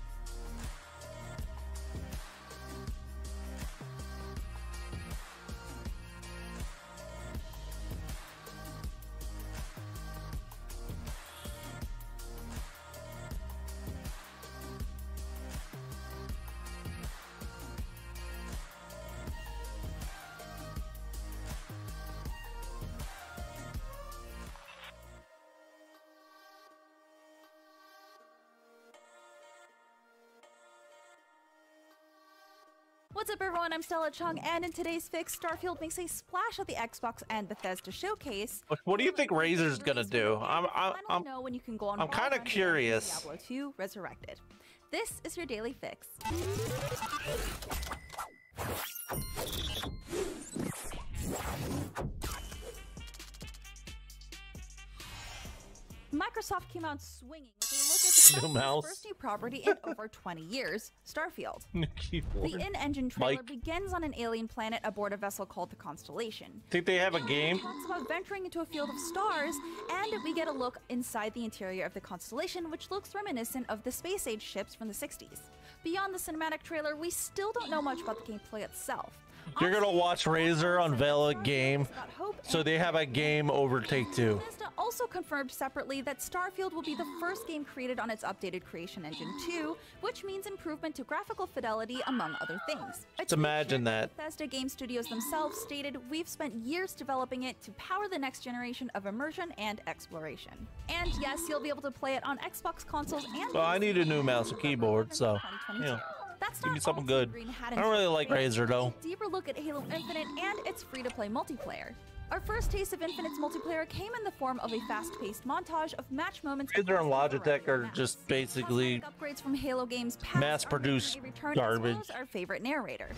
What's up, everyone? I'm Stella Chung, and in today's fix, Starfield makes a splash at the Xbox and Bethesda showcase. What do you think Razor's gonna do? I'm know when you can go on. I'm kind of curious. Diablo 2 Resurrected. This is your daily fix. Microsoft came out swinging with a look at the company's first new property in over 20 years, Starfield. The in-engine trailer begins on an alien planet aboard a vessel called the Constellation. Think they have a game? It talks about venturing into a field of stars, and we get a look inside the interior of the Constellation, which looks reminiscent of the space-age ships from the 60s. Beyond the cinematic trailer, we still don't know much about the gameplay itself. You're gonna watch Razer unveil a game, so they have a game over Take-Two. Bethesda also confirmed separately that Starfield will be the first game created on its updated Creation Engine 2, which means improvement to graphical fidelity, among other things. Just imagine that. Bethesda Game Studios themselves stated, "We've spent years developing it to power the next generation of immersion and exploration." And yes, you'll be able to play it on Xbox consoles and Well, I need a new mouse and keyboard, so yeah. That's Give me not something all good. Green had I in don't really store. like Razer though. A deeper look at Halo Infinite and its free-to-play multiplayer. Our first taste of Infinite's multiplayer came in the form of a fast-paced montage of match moments. Razer and Logitech are just basically upgrades from Halo games past mass-produced return, garbage. as well as our favorite narrator.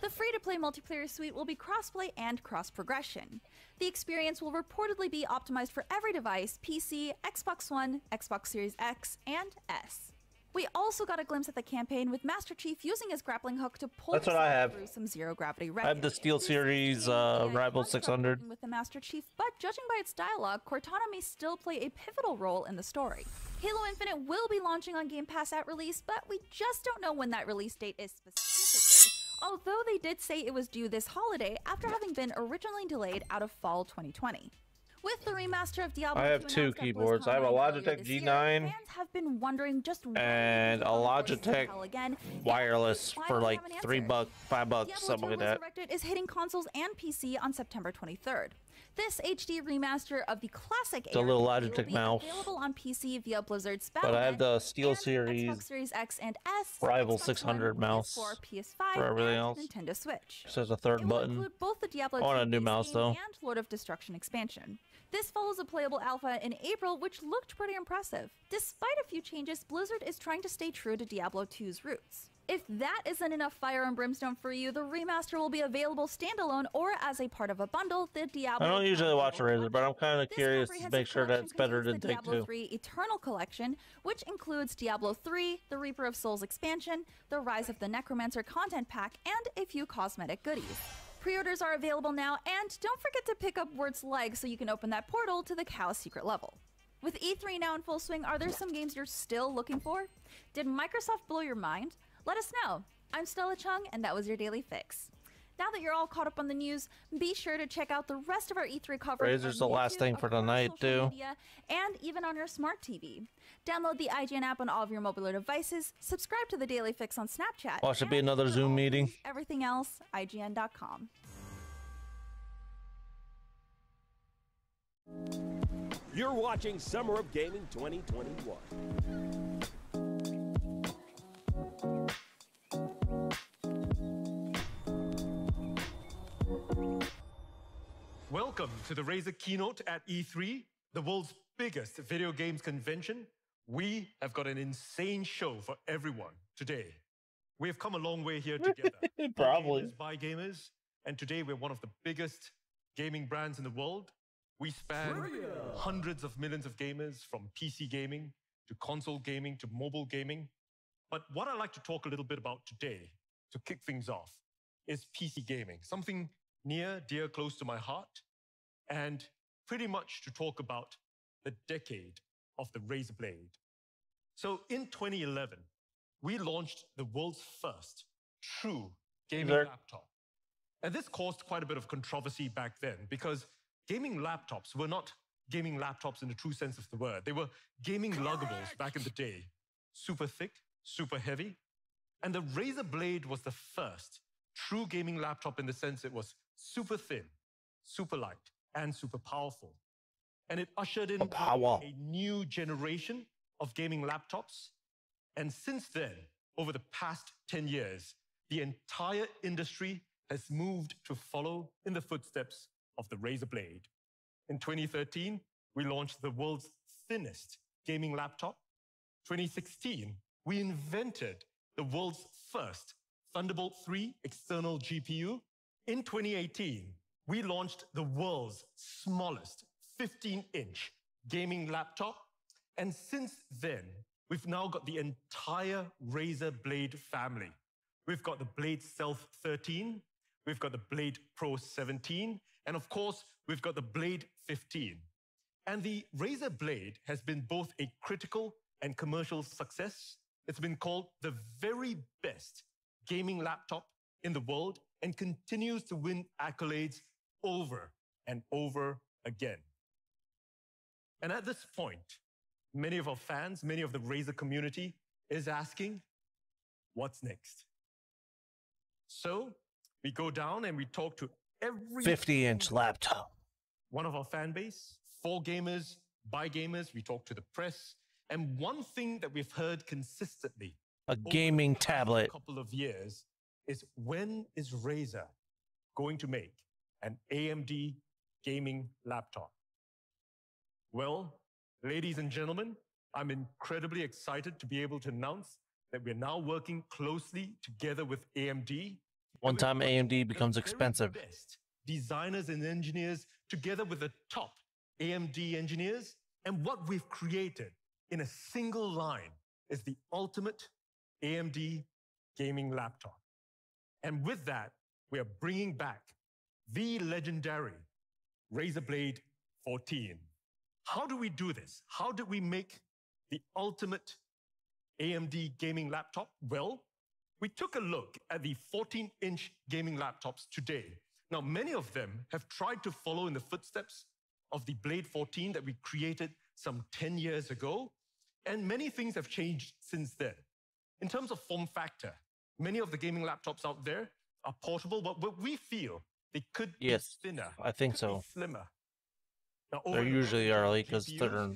The free-to-play multiplayer suite will be crossplay and cross-progression. The experience will reportedly be optimized for every device: PC, Xbox One, Xbox Series X, and S. We also got a glimpse at the campaign with Master Chief using his grappling hook to pull That's what I have. through some zero-gravity I have the SteelSeries Rival 600. with the Master Chief, but judging by its dialogue, Cortana may still play a pivotal role in the story. Halo Infinite will be launching on Game Pass at release, but we just don't know when that release date is specifically. Although they did say it was due this holiday after having been originally delayed out of fall 2020. With the remaster of Diablo I have 2 two announced at keyboards. I have a BlizzCon earlier Logitech this year, G9 fans have been wondering just and a Logitech wireless for like $3, $5, Diablo something 2 like that. Resurrected is hitting consoles and PC on September 23rd. This HD remaster of the classic It's a little era will Logitech be mouse. available on PC via Blizzard's But I have the SteelSeries SteelSeries Series X and S, Rival Xbox 600 One, mouse PS4, PS5, for everything and else. Nintendo Switch. Just has a third It will button. include both the Diablo I want a 2 new base mouse game though. and Lord of Destruction expansion. This follows a playable alpha in April, which looked pretty impressive. Despite a few changes, Blizzard is trying to stay true to Diablo 2's roots. If that isn't enough fire and brimstone for you, the remaster will be available standalone or as a part of a bundle. The Diablo I don't usually watch Razer, but I'm kind of curious to make sure that it's better than the Diablo Take-Two. 3 Eternal Collection, which includes Diablo 3, the Reaper of Souls expansion, the Rise of the Necromancer content pack, and a few cosmetic goodies. Pre-orders are available now, and don't forget to pick up Word's leg so you can open that portal to the Chaos secret level. With E3 now in full swing, are there some games you're still looking for? Did Microsoft blow your mind? Let us know. I'm Stella Chung, and that was your Daily Fix. Now that you're all caught up on the news, be sure to check out the rest of our E3 coverage. Razer's on the last YouTube, thing for across tonight, social too. media, and even on your smart TV. Download the IGN app on all of your mobile devices, subscribe to the Daily Fix on Snapchat. Watch it be another Zoom meeting. Everything else, IGN.com. You're watching Summer of Gaming 2021. Welcome to the Razer keynote at E3, the world's biggest video games convention. We have got an insane show for everyone today. We have come a long way here together. Probably. Gamers by gamers, and today we're one of the biggest gaming brands in the world. We span hundreds of millions of gamers, from PC gaming to console gaming to mobile gaming. But what I'd like to talk a little bit about today, to kick things off, is PC gaming, something near, dear, close to my heart, and pretty much to talk about the decade of the Razer Blade. So in 2011, we launched the world's first true gaming laptop. And this caused quite a bit of controversy back then, because gaming laptops were not gaming laptops in the true sense of the word. They were gaming luggables back in the day. Super thick, super heavy. And the Razer Blade was the first true gaming laptop in the sense it was super thin, super light, and super powerful. And it ushered in a new generation of gaming laptops. And since then, over the past 10 years, the entire industry has moved to follow in the footsteps of the Razer Blade. In 2013, we launched the world's thinnest gaming laptop. 2016, we invented the world's first Thunderbolt 3 external GPU. In 2018, we launched the world's smallest 15-inch gaming laptop. And since then, we've now got the entire Razer Blade family. We've got the Blade Stealth 13, we've got the Blade Pro 17, and of course, we've got the Blade 15. And the Razer Blade has been both a critical and commercial success. It's been called the very best gaming laptop in the world and continues to win accolades over and over again. And at this point, many of our fans, many of the Razer community is asking, what's next? So we go down and we talk to every 50-inch laptop. one of our fan base, for gamers, by gamers. We talk to the press. And one thing that we've heard consistently A gaming tablet. couple of years is, when is Razer going to make an AMD gaming laptop? Well, ladies and gentlemen, I'm incredibly excited to be able to announce that we're now working closely together with AMD. One time AMD becomes expensive. Best designers and engineers together with the top AMD engineers. And what we've created in a single line is the ultimate AMD gaming laptop. And with that, we are bringing back the legendary Razer Blade 14. How do we do this? How did we make the ultimate AMD gaming laptop? Well, we took a look at the 14-inch gaming laptops today. Now, many of them have tried to follow in the footsteps of the Blade 14 that we created some 10 years ago, and many things have changed since then. In terms of form factor, many of the gaming laptops out there are portable, but we feel they could be thinner. I think so. Be slimmer. Now, They're usually early because they're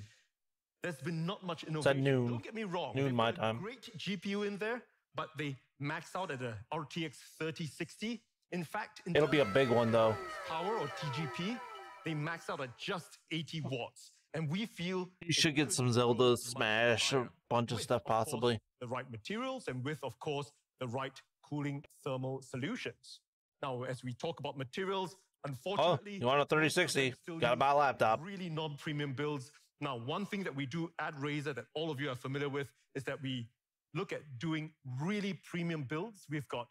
there's been not much at innovation. noon. Don't get me wrong. Noon They've my got a time. Great GPU in there, but they max out at a RTX 3060. In fact, in It'll be a big one though. power or TGP, they max out at just 80 watts. And we feel You should get some Zelda, Smash, a bunch of stuff possibly. the right materials and with, of course, the right cooling thermal solutions. Now, as we talk about materials, unfortunately, you want a 3060? Gotta buy a laptop. Really non-premium builds. Now, one thing that we do at Razer that all of you are familiar with is that we look at doing really premium builds. We've got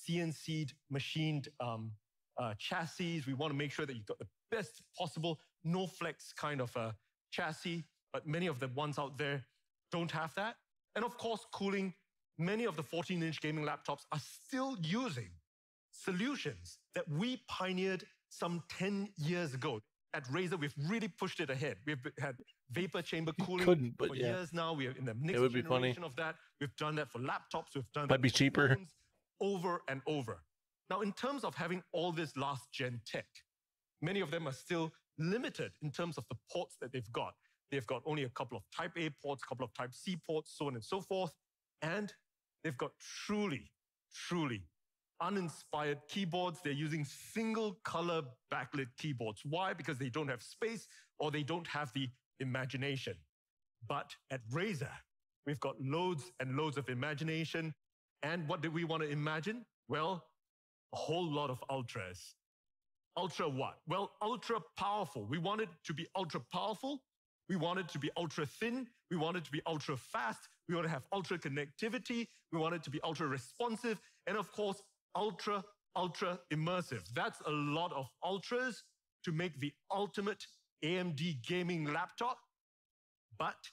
CNC'd machined chassis. We want to make sure that you've got the best possible no flex kind of a chassis, but many of the ones out there don't have that. And of course, cooling. Many of the 14-inch gaming laptops are still using solutions that we pioneered some 10 years ago. At Razer, we've really pushed it ahead. We've had vapor chamber cooling for years now. We are in the next generation of that. We've done that for laptops. We've done that Might be for cheaper. phones, over and over. Now, in terms of having all this last gen tech, many of them are still limited in terms of the ports that they've got. They've got only a couple of Type A ports, a couple of Type C ports, so on and so forth. And they've got truly, truly uninspired keyboards. They're using single color backlit keyboards. Why? Because they don't have space or they don't have the imagination. But at Razer, we've got loads and loads of imagination. And what do we want to imagine? Well, a whole lot of ultras. Ultra what? Well, ultra powerful. We want it to be ultra powerful. We want it to be ultra thin. We want it to be ultra fast. We want to have ultra connectivity. We want it to be ultra responsive. And of course, ultra immersive. That's a lot of ultras to make the ultimate AMD gaming laptop. But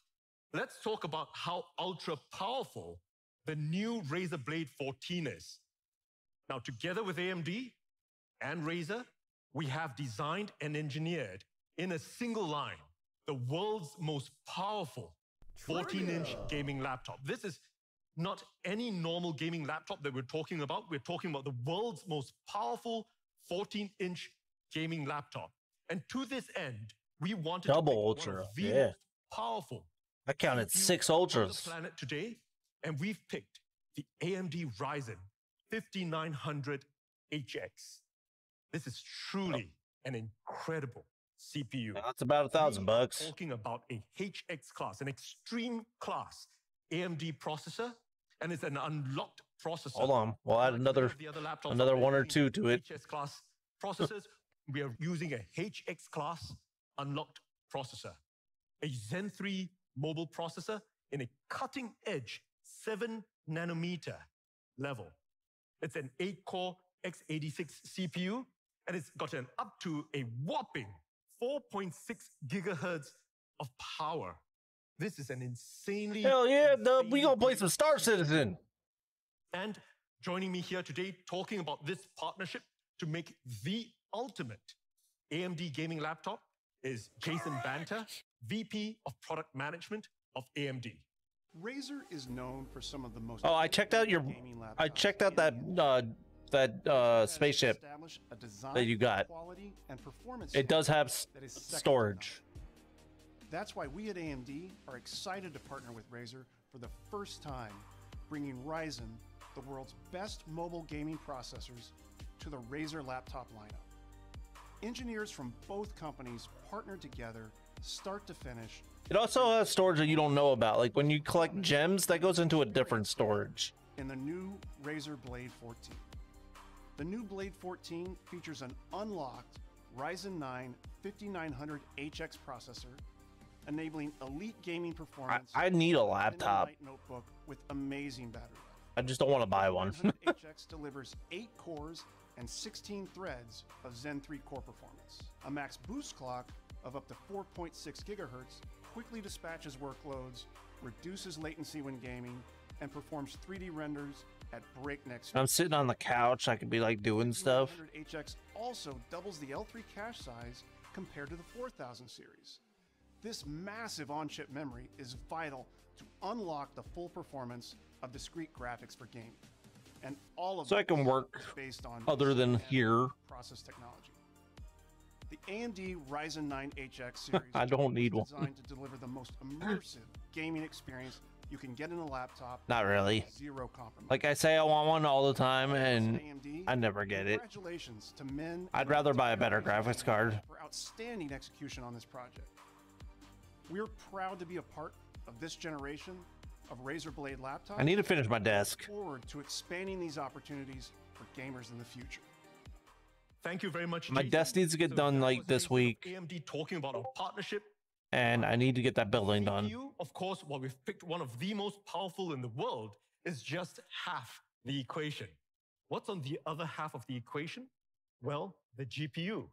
let's talk about how ultra powerful the new Razer Blade 14 is. Now, together with AMD and Razer, we have designed and engineered in a single line the world's most powerful 14-inch gaming laptop. This is not any normal gaming laptop that we're talking about. We're talking about the world's most powerful 14-inch gaming laptop. And to this end, we wanted Double to make ultra, one of the yeah. most powerful I counted 6 on ultras. the planet today, and we've picked the AMD Ryzen 5900 HX. This is truly an incredible CPU. That's about $1,000. Talking about a HX class, an extreme class AMD processor, and it's an unlocked processor. Hold on, we'll add another one or two to it. HX class processors. We are using a HX class unlocked processor, a Zen 3 mobile processor in a cutting edge 7 nanometer level. It's an 8-core x86 CPU, and it's got an up to a whopping 4.6 gigahertz of power. This is an insanely... Hell yeah, we gonna play some Star Citizen. And joining me here today talking about this partnership to make the ultimate AMD gaming laptop is Jason Banter, VP of Product Management of AMD. Razer is known for some of the most... Oh, I checked out that spaceship that you got. It does have storage. That's why we at AMD are excited to partner with Razer for the first time, bringing Ryzen, the world's best mobile gaming processors, to the Razer laptop lineup. Engineers from both companies partnered together, start to finish. It also has storage that you don't know about. Like when you collect gems, that goes into a different storage. In the new Razer Blade 14. The new Blade 14 features an unlocked Ryzen 9 5900HX processor, enabling elite gaming performance. I need a laptop. Notebook with amazing battery life. I just don't want to buy one. 5900HX delivers 8 cores and 16 threads of Zen 3 core performance. A max boost clock of up to 4.6 gigahertz quickly dispatches workloads, reduces latency when gaming, and performs 3D renders at breakneck speed. I'm sitting on the couch. I could be like doing stuff. 5900HX also doubles the L3 cache size compared to the 4000 series. This massive on-chip memory is vital to unlock the full performance of discrete graphics for gaming. And all of so I can work based on other than here. Process technology. The AMD Ryzen 9 HX series I don't need one. designed to deliver the most immersive gaming experience you can get in a laptop. Not really. Zero compromise. Like I say, I want one all the time, and AMD, I never get it. Congratulations to men. I'd rather buy a better graphics card. For outstanding execution on this project. We're proud to be a part of this generation of Razer Blade laptops. I need to finish my desk. Look forward to expanding these opportunities for gamers in the future. Thank you very much, My Jason. desk needs to get done like this week, AMD talking about our partnership. and I need to get that building done. CPU, of course, while we've picked one of the most powerful in the world, is just half the equation. What's on the other half of the equation? Well, the GPU.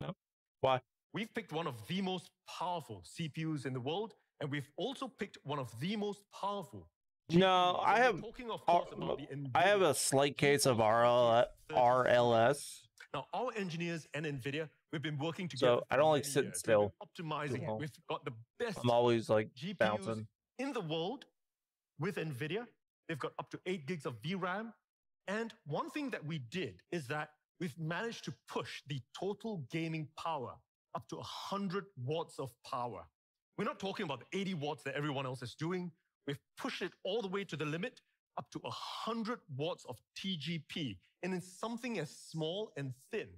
Why? We've picked one of the most powerful CPUs in the world, and we've also picked one of the most powerful. No, I have. I have a slight case of RLS. Now, our engineers and NVIDIA, we've been working together. So I don't like sitting still. Optimizing it. We've got the best. I'm always like GPUs bouncing in the world with NVIDIA. They've got up to 8 gigs of VRAM. And one thing that we did is that we've managed to push the total gaming power up to 100 watts of power. We're not talking about the 80 watts that everyone else is doing. We've pushed it all the way to the limit, up to 100 watts of TGP, and in something as small and thin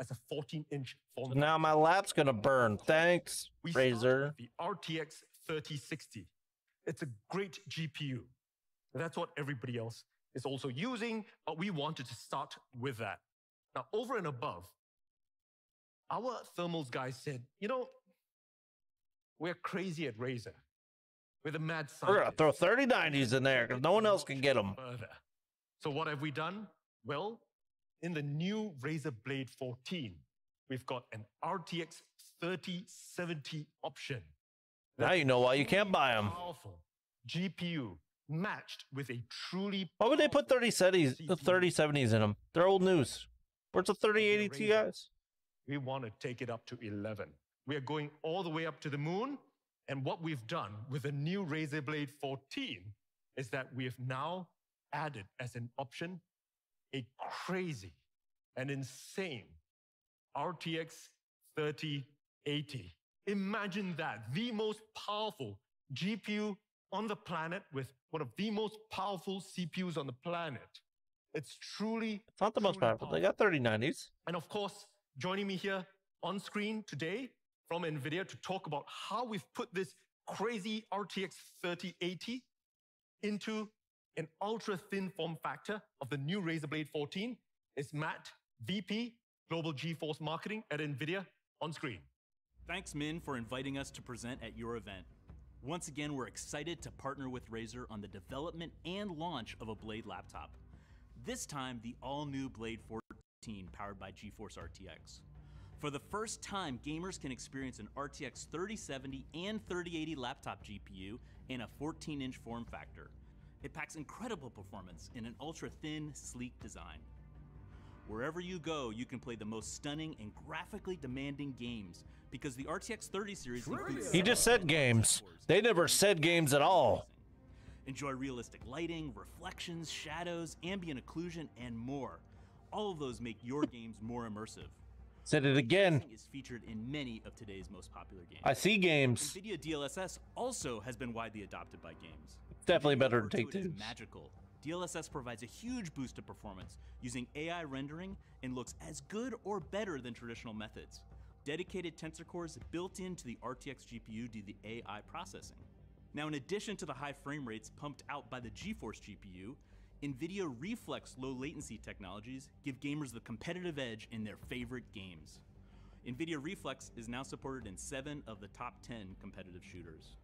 as a 14-inch form. Now my lap's gonna burn. Thanks, Razer. The RTX 3060. It's a great GPU. That's what everybody else is also using, but we wanted to start with that. Now, over and above, our thermals guys said, you know, we're crazy at Razer. We're the mad scientists. We're gonna throw 3090s in there because no one else can get them. Further. So what have we done? Well, in the new Razer Blade 14, we've got an RTX 3070 option. Now you know why you can't buy them. Powerful GPU matched with a truly. Why would they put 3070s in them? They're old news. Where's the 3080 Ti's? We want to take it up to 11. We are going all the way up to the moon. And what we've done with the new Razer Blade 14 is that we have now added as an option a crazy and insane RTX 3080. Imagine that, the most powerful GPU on the planet with one of the most powerful CPUs on the planet. It's truly, it's not the most powerful. They got 3090s. And of course, joining me here on screen today from NVIDIA to talk about how we've put this crazy RTX 3080 into an ultra-thin form factor of the new Razer Blade 14 is Matt, VP, Global GeForce Marketing at NVIDIA, on screen. Thanks, Min, for inviting us to present at your event. Once again, we're excited to partner with Razer on the development and launch of a Blade laptop. This time, the all-new Blade 14 powered by GeForce RTX. For the first time, gamers can experience an RTX 3070 and 3080 laptop GPU in a 14-inch form factor. It packs incredible performance in an ultra-thin, sleek design. Wherever you go, you can play the most stunning and graphically demanding games because the RTX 30 series includes... He just said games. They never said games at all. Enjoy realistic lighting, reflections, shadows, ambient occlusion, and more. All of those make your games more immersive. Said it again. Is featured in many of today's most popular games. I see games. NVIDIA DLSS also has been widely adopted by games. Definitely better to take two. Magical. DLSS provides a huge boost to performance using AI rendering and looks as good or better than traditional methods. Dedicated tensor cores built into the RTX GPU do the AI processing. Now, in addition to the high frame rates pumped out by the GeForce GPU, NVIDIA Reflex low latency technologies give gamers the competitive edge in their favorite games. NVIDIA Reflex is now supported in 7 of the top 10 competitive shooters.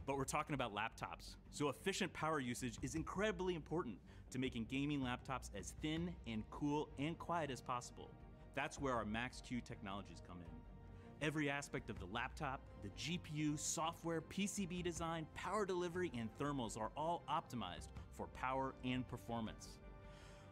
But we're talking about laptops, so efficient power usage is incredibly important to making gaming laptops as thin and cool and quiet as possible. That's where our Max-Q technologies come in. Every aspect of the laptop, the GPU, software, PCB design, power delivery, and thermals are all optimized for power and performance.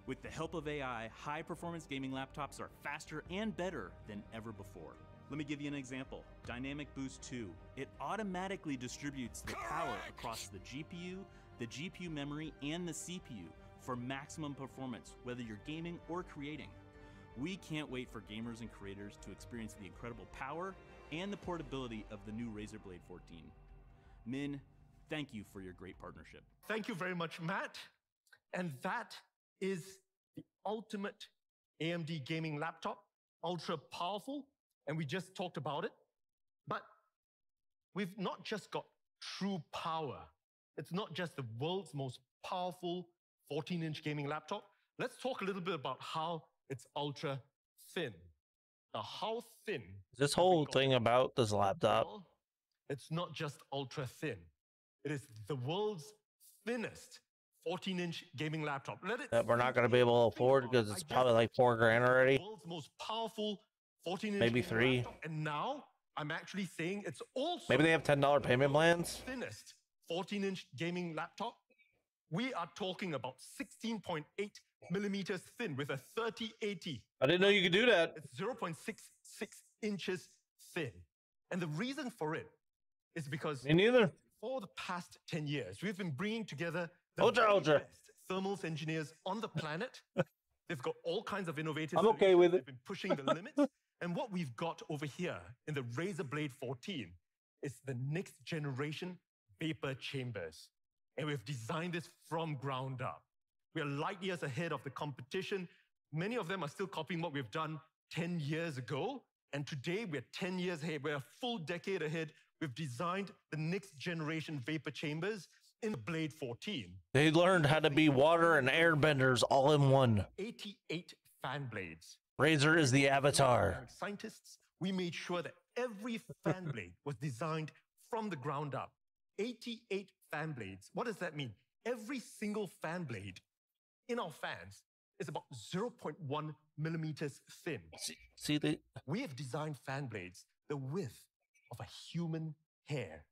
With the help of AI, high-performance gaming laptops are faster and better than ever before. Let me give you an example. Dynamic Boost 2. It automatically distributes the power across the GPU memory, and the CPU for maximum performance, whether you're gaming or creating. We can't wait for gamers and creators to experience the incredible power and the portability of the new Razer Blade 14. Min, thank you for your great partnership. Thank you very much, Matt. And that is the ultimate AMD gaming laptop, ultra powerful, and we just talked about it. But we've not just got true power. It's not just the world's most powerful 14-inch gaming laptop. Let's talk a little bit about how it's ultra thin. Now, how thin? This whole thing about this laptop. Well, it's not just ultra thin. It is the world's thinnest 14-inch gaming laptop. That we're not going to be able to afford because it's probably like $4,000 already. The world's most powerful 14-inch maybe $3,000. Laptop. And now I'm actually saying it's also maybe they have $10 payment plans. Thinnest 14-inch gaming laptop. We are talking about 16.8 millimeters thin with a 3080. I didn't know you could do that. It's 0.66 inches thin. And the reason for it is because me neither. For the past 10 years, we've been bringing together the best thermals engineers on the planet. They've got all kinds of innovative I'm okay with it. They've been pushing the limits. And what we've got over here in the Razer Blade 14 is the next generation vapor chambers. And we've designed this from ground up. We are light years ahead of the competition. Many of them are still copying what we've done 10 years ago. And today we're 10 years ahead. We're a full decade ahead. We've designed the next generation vapor chambers in the Blade 14. They learned how to be water and air benders all in one. 88 fan blades. Razer is the avatar. Scientists, we made sure that every fan blade was designed from the ground up. 88 fan blades. What does that mean? Every single fan blade in our fans is about 0.1 millimeters thin. We have designed fan blades the width of a human hair.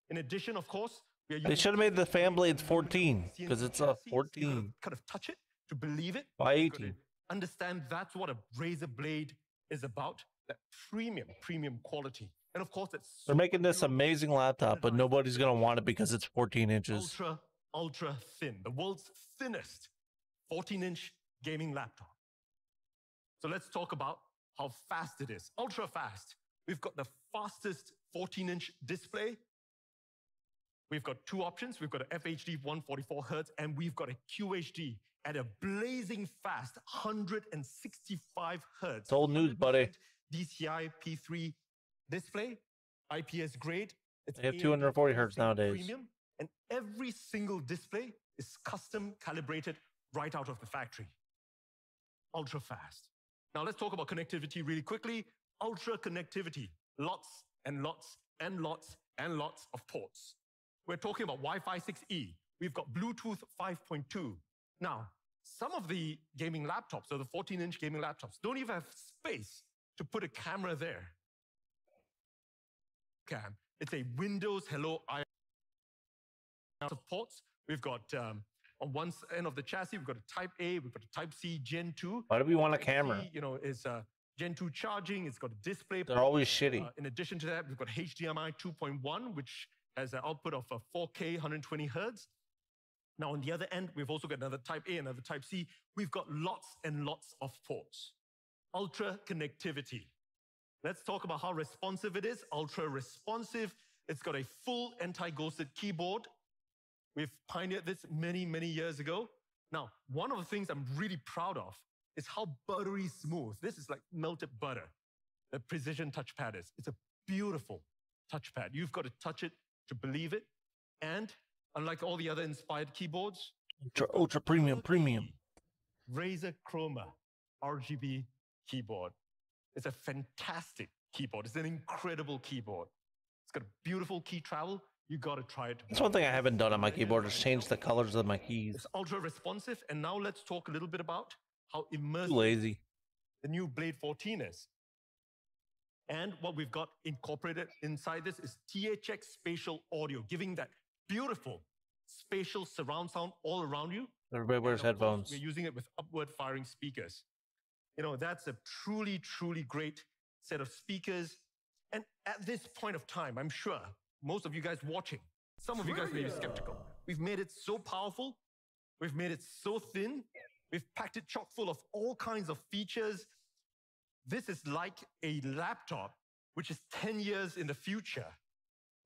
In addition, of course, they should have made the fan blades 14 because it's a 14. Kind of touch it to believe it. Why 18? Understand that's what a Razer Blade is about. That premium quality. And of course, they're making this amazing laptop, but nobody's going to want it because it's 14 inches. Ultra thin. The world's thinnest 14-inch gaming laptop. So let's talk about how fast it is. Ultra fast. We've got the fastest 14-inch display. We've got two options. We've got a FHD 144 Hertz, and we've got a QHD at a blazing fast 165 Hertz. It's old news, buddy. DCI P3 display, IPS grade. They have 240 Hertz nowadays. Premium, and every single display is custom calibrated right out of the factory. Ultra fast. Now let's talk about connectivity really quickly. Ultra connectivity. Lots and lots and lots and lots of ports. We're talking about Wi-Fi 6E. We've got Bluetooth 5.2. Now, some of the gaming laptops, or the 14-inch gaming laptops, don't even have space to put a camera there. It's a Windows Hello I ports. We've got on one end of the chassis, we've got a Type A, we've got a Type C Gen 2. Why do we want a Type camera? C, is Gen 2 charging. It's got a display. They're always shitty. In addition to that, we've got HDMI 2.1, which has an output of 4K 120 hertz. Now, on the other end, we've also got another Type A, another Type C. We've got lots and lots of ports. Ultra connectivity. Let's talk about how responsive it is. Ultra responsive. It's got a full anti-ghosted keyboard. We've pioneered this many, many years ago. Now, one of the things I'm really proud of is how buttery smooth. This is like melted butter. The precision touchpad is. It's a beautiful touchpad. You've got to touch it to believe it. And unlike all the other inspired keyboards, Ultra premium. Razer Chroma RGB keyboard. It's a fantastic keyboard. It's an incredible keyboard. It's got a beautiful key travel. You got to try it. That's one thing I haven't done on my keyboard is change the colors of my keys. It's ultra responsive. And now let's talk a little bit about how immersive Too lazy. the new Blade 14 is. And what we've got incorporated inside this is THX spatial audio, giving that beautiful spatial surround sound all around you. Everybody wears headphones. We're using it with upward firing speakers. That's a truly, truly great set of speakers. And at this point of time, I'm sure most of you guys watching, some of you guys may be skeptical. We've made it so powerful. We've made it so thin. We've packed it chock full of all kinds of features. This is like a laptop, which is 10 years in the future.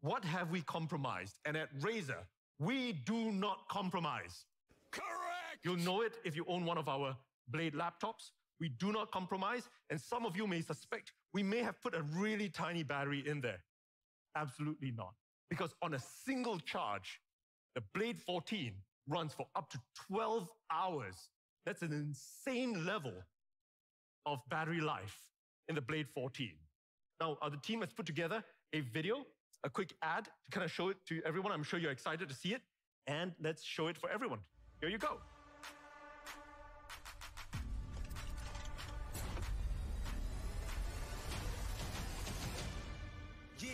What have we compromised? And at Razer, we do not compromise. Correct! You'll know it if you own one of our Blade laptops. We do not compromise. And some of you may suspect we may have put a really tiny battery in there. Absolutely not. Because on a single charge, the Blade 14 runs for up to 12 hours. That's an insane level of battery life in the Blade 14. Now, the team has put together a video, a quick ad to kind of show it to everyone. I'm sure you're excited to see it. And let's show it for everyone. Here you go. Yeah,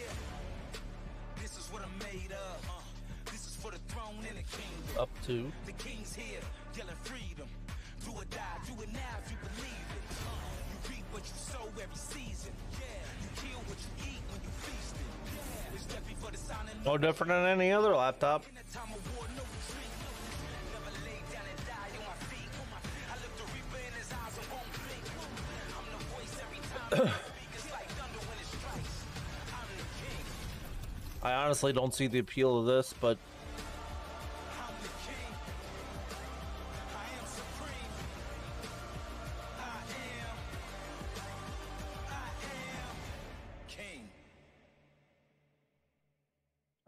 this is what I'm made of. This is for the throne and the kingdom. Up to. The king's here, yelling freedom. Do or die, do it now if you believe it. You reap what you sow every season. Yeah, you kill what you eat when you feast it. Yeah, it's definitely for the sound and No different than any other laptop. in that time of war, no retreat. Never lay down and die on my feet. I look the reaper in his eyes and won't blink. I'm the voice every time I speak. It's like thunder when it strikes. I'm the king. I honestly don't see the appeal of this, but I'm the king. I am supreme. I am king.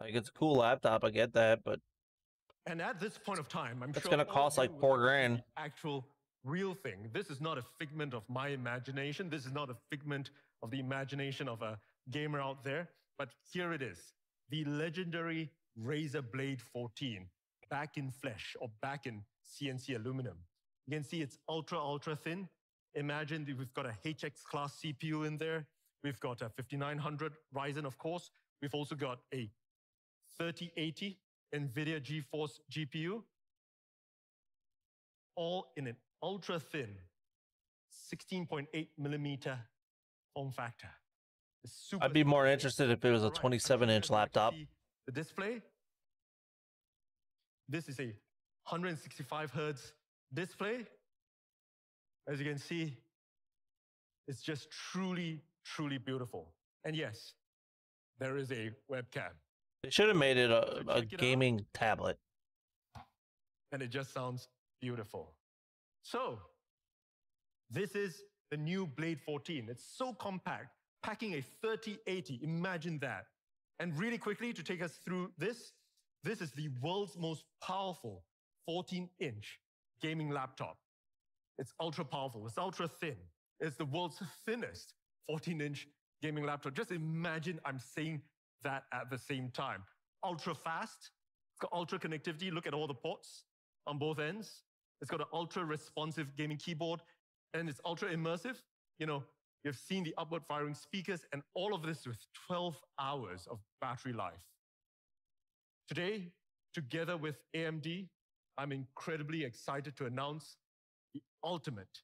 like it's a cool laptop. I get that, but And at this point of time, I'm it's sure gonna all cost of you like will $4,000. actual real thing. This is not a figment of my imagination. This is not a figment of the imagination of a gamer out there. But here it is, the legendary Razer Blade 14, back in flesh or back in CNC aluminum. You can see it's ultra, ultra thin. Imagine we've got a HX class CPU in there. We've got a 5900 Ryzen, of course. We've also got a 3080 NVIDIA GeForce GPU, all in an ultra thin 16.8 millimeter form factor. It's super I'd be more interested if it was a 27-inch laptop. The display, this is a 165 hertz display. As you can see, it's just truly, truly beautiful. And yes, there is a webcam. They should have made it a gaming tablet. And it just sounds beautiful. So, this is the new Blade 14. It's so compact, packing a 3080. Imagine that. And really quickly, to take us through this is the world's most powerful 14-inch gaming laptop. It's ultra powerful. It's ultra thin. It's the world's thinnest 14-inch gaming laptop. Just imagine I'm saying that at the same time. Ultra fast. It's got ultra connectivity. Look at all the ports on both ends. It's got an ultra responsive gaming keyboard, and it's ultra immersive. You know, You've seen the upward firing speakers, and all of this with 12 hours of battery life. Today, together with AMD, I'm incredibly excited to announce the ultimate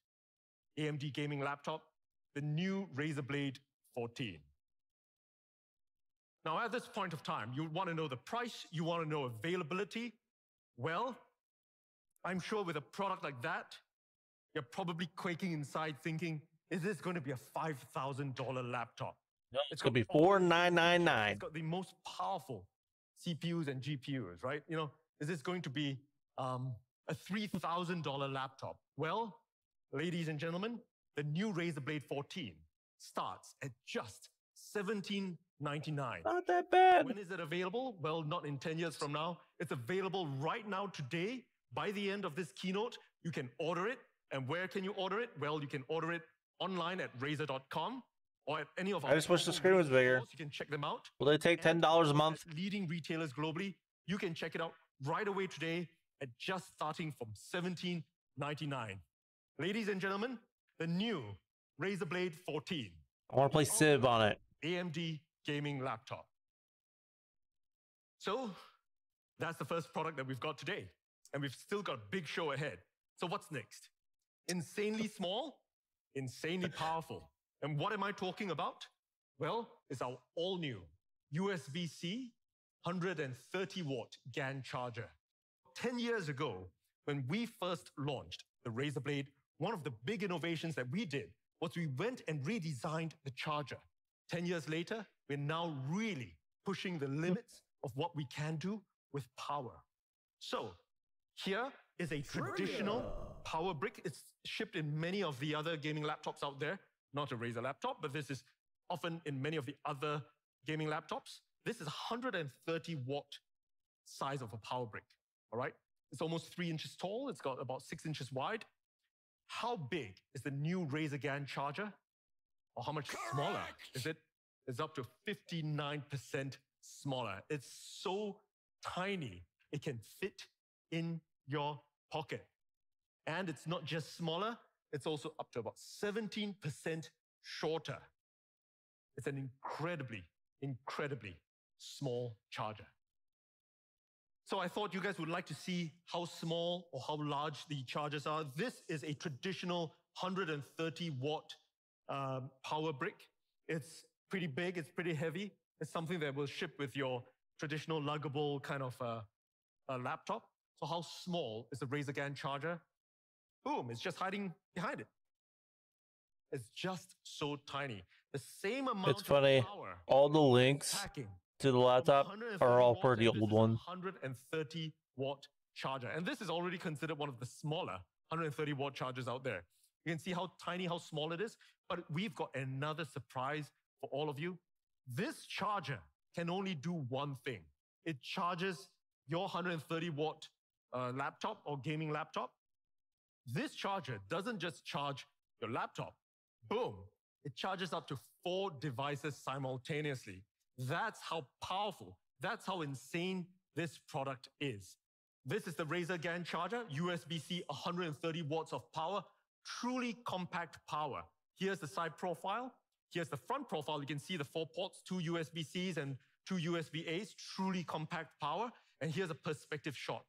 AMD gaming laptop, the new Razer Blade 14. Now, at this point of time, you want to know the price, you want to know availability. Well, I'm sure with a product like that, you're probably quaking inside thinking, is this going to be a $5,000 laptop? No, it's going to be $4,999. It's got the most powerful CPUs and GPUs, right? You know, is this going to be a $3,000 laptop? Well, ladies and gentlemen, the new Razer Blade 14 starts at just $1,799. Not that bad. When is it available? Well, not in 10 years from now. It's available right now today. By the end of this keynote, you can order it. And where can you order it? Well, you can order it online at Razer.com or at any of our... I just wish the screen was bigger. You can check them out. Will they take $10 a month? Leading retailers globally. You can check it out right away today at just starting from $1,799. Ladies and gentlemen, the new Razer Blade 14. I want to play Civ on it. AMD gaming laptop. So that's the first product that we've got today. And we've still got a big show ahead. So what's next? Insanely small, insanely powerful. And what am I talking about? Well, it's our all-new USB-C 130-watt GAN charger. 10 years ago, when we first launched the Razer Blade, one of the big innovations that we did was we went and redesigned the charger. 10 years later, we're now really pushing the limits of what we can do with power. So here is a traditional power brick. It's shipped in many of the other gaming laptops out there. Not a Razer laptop, but this is often in many of the other gaming laptops. This is 130-watt size of a power brick, all right? It's almost 3 inches tall. It's got about 6 inches wide. How big is the new Razer GAN charger? Or how much smaller is it? It's up to 59% smaller. It's so tiny, it can fit in your pocket. And it's not just smaller, it's also up to about 17% shorter. It's an incredibly, incredibly small charger. So I thought you guys would like to see how small or how large the chargers are. This is a traditional 130-watt power brick. It's pretty big, it's pretty heavy. It's something that will ship with your traditional luggable kind of a laptop. So how small is the Razer GAN charger? Boom, it's just hiding behind it. It's just so tiny. The same amount It's funny. of power. All the links to the laptop are all for the old one. 130-watt charger. And this is already considered one of the smaller 130-watt chargers out there. You can see how tiny, how small it is. But we've got another surprise for all of you. This charger can only do one thing. It charges your 130-watt laptop or gaming laptop. This charger doesn't just charge your laptop. Boom. It charges up to 4 devices simultaneously. That's how powerful, that's how insane this product is. This is the Razer GAN charger, USB-C 130 watts of power, truly compact power. Here's the side profile. Here's the front profile. You can see the 4 ports, 2 USB-Cs and 2 USB-As, truly compact power. And here's a perspective shot.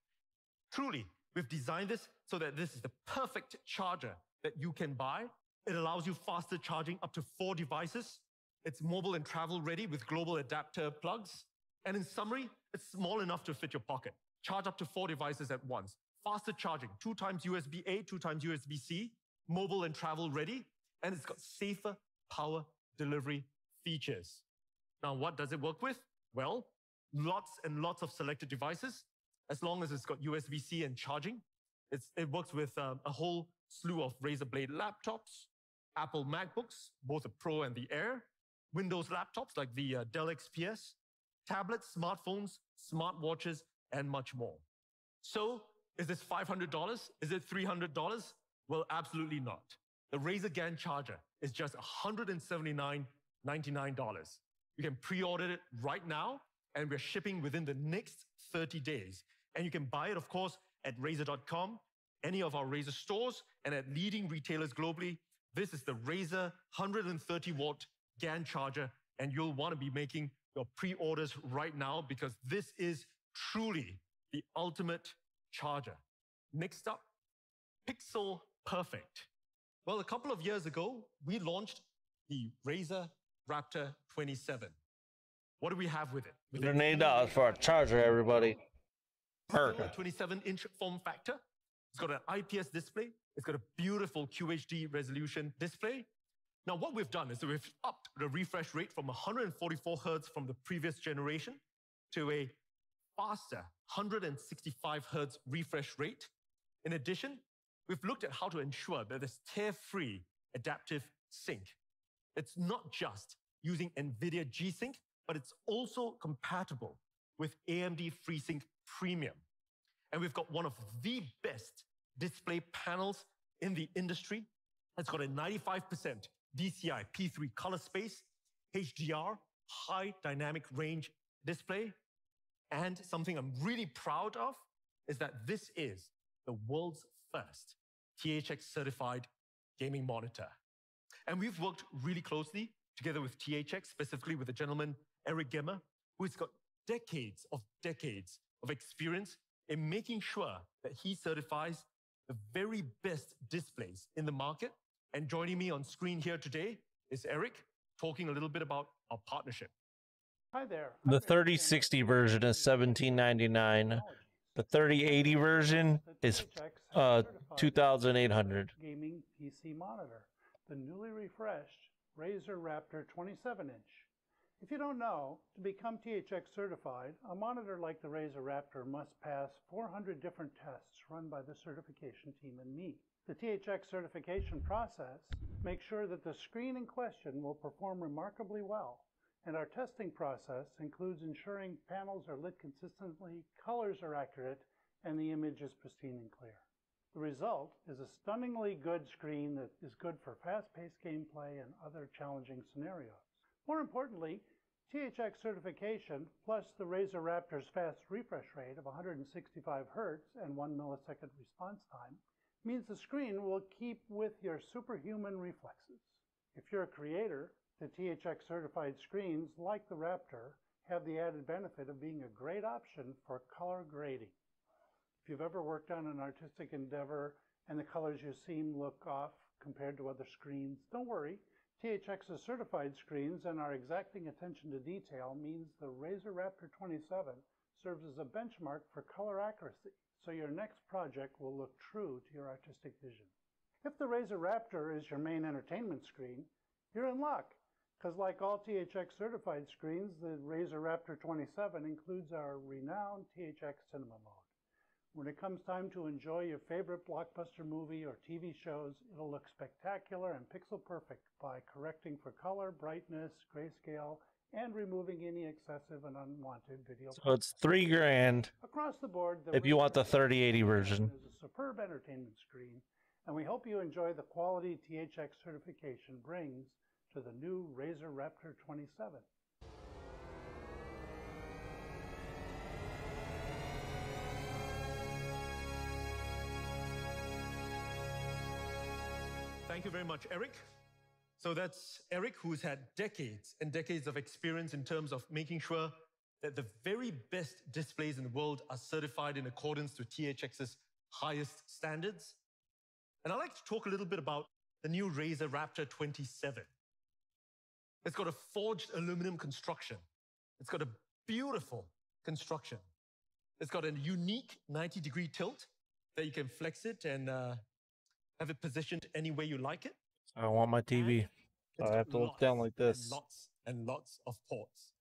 Truly, we've designed this so that this is the perfect charger that you can buy. It allows you faster charging up to 4 devices. It's mobile and travel ready with global adapter plugs. And in summary, it's small enough to fit your pocket. Charge up to 4 devices at once. Faster charging, 2 times USB-A, 2 times USB-C, mobile and travel ready. And it's got safer power delivery features. Now, what does it work with? Well, lots and lots of selected devices. As long as it's got USB-C and charging, it works with a whole slew of Razer Blade laptops, Apple MacBooks, both the Pro and the Air, Windows laptops like the Dell XPS, tablets, smartphones, smartwatches, and much more. So, is this $500? Is it $300? Well, absolutely not. The Razer GAN charger is just $179.99. You can pre-order it right now, and we're shipping within the next 30 days. And you can buy it, of course, at Razer.com, any of our Razer stores, and at leading retailers globally. This is the Razer 130 watt GAN charger, and you'll want to be making your pre-orders right now because this is truly the ultimate charger. Next up, Pixel Perfect. Well, a couple of years ago, we launched the Razer Raptor 27. What do we have with it? With $108 for a charger, everybody. Still a 27-inch form factor. It's got an IPS display. It's got a beautiful QHD resolution display. Now, what we've done is that we've upped the refresh rate from 144 Hertz from the previous generation to a faster 165 Hertz refresh rate. In addition, we've looked at how to ensure that there's tear-free adaptive sync. It's not just using NVIDIA G-Sync, but it's also compatible with AMD FreeSync Premium. And we've got one of the best display panels in the industry. It's got a 95% DCI P3 color space, HDR, high dynamic range display. And something I'm really proud of is that this is the world's first THX certified gaming monitor. And we've worked really closely together with THX, specifically with the gentleman, Eric Gemmer, who's got decades of experience in making sure that he certifies the very best displays in the market. And joining me on screen here today is Eric, talking a little bit about our partnership. Hi there. The 3060 version is $17.99. The 3080 version is $2,800. Gaming PC monitor, the newly refreshed Razer Raptor 27-inch. If you don't know, to become THX certified, a monitor like the Razer Raptor must pass 400 different tests run by the certification team and me. The THX certification process makes sure that the screen in question will perform remarkably well, and our testing process includes ensuring panels are lit consistently, colors are accurate, and the image is pristine and clear. The result is a stunningly good screen that is good for fast-paced gameplay and other challenging scenarios. More importantly, THX certification plus the Razer Raptor's fast refresh rate of 165 Hz and 1 millisecond response time means the screen will keep with your superhuman reflexes. If you're a creator, the THX certified screens like the Raptor have the added benefit of being a great option for color grading. If you've ever worked on an artistic endeavor and the colors you see look off compared to other screens, don't worry. THX's certified screens and our exacting attention to detail means the Razer Raptor 27 serves as a benchmark for color accuracy, so your next project will look true to your artistic vision. If the Razer Raptor is your main entertainment screen, you're in luck, because like all THX certified screens, the Razer Raptor 27 includes our renowned THX Cinema mode. When it comes time to enjoy your favorite blockbuster movie or TV shows, it'll look spectacular and pixel perfect by correcting for color, brightness, grayscale, and removing any excessive and unwanted video. So it's $3,000 across the board. If you want the 3080 version. Is a superb entertainment screen, and we hope you enjoy the quality THX certification brings to the new Razer Raptor 27. Thank you very much, Eric. So that's Eric, who's had decades and decades of experience in terms of making sure that the very best displays in the world are certified in accordance to THX's highest standards. And I'd like to talk a little bit about the new Razer Raptor 27. It's got a forged aluminum construction. It's got a beautiful construction. It's got a unique 90-degree tilt that you can flex it and have it positioned any way you like it. I want my TV. So I have to look down like this. Lots and lots of ports.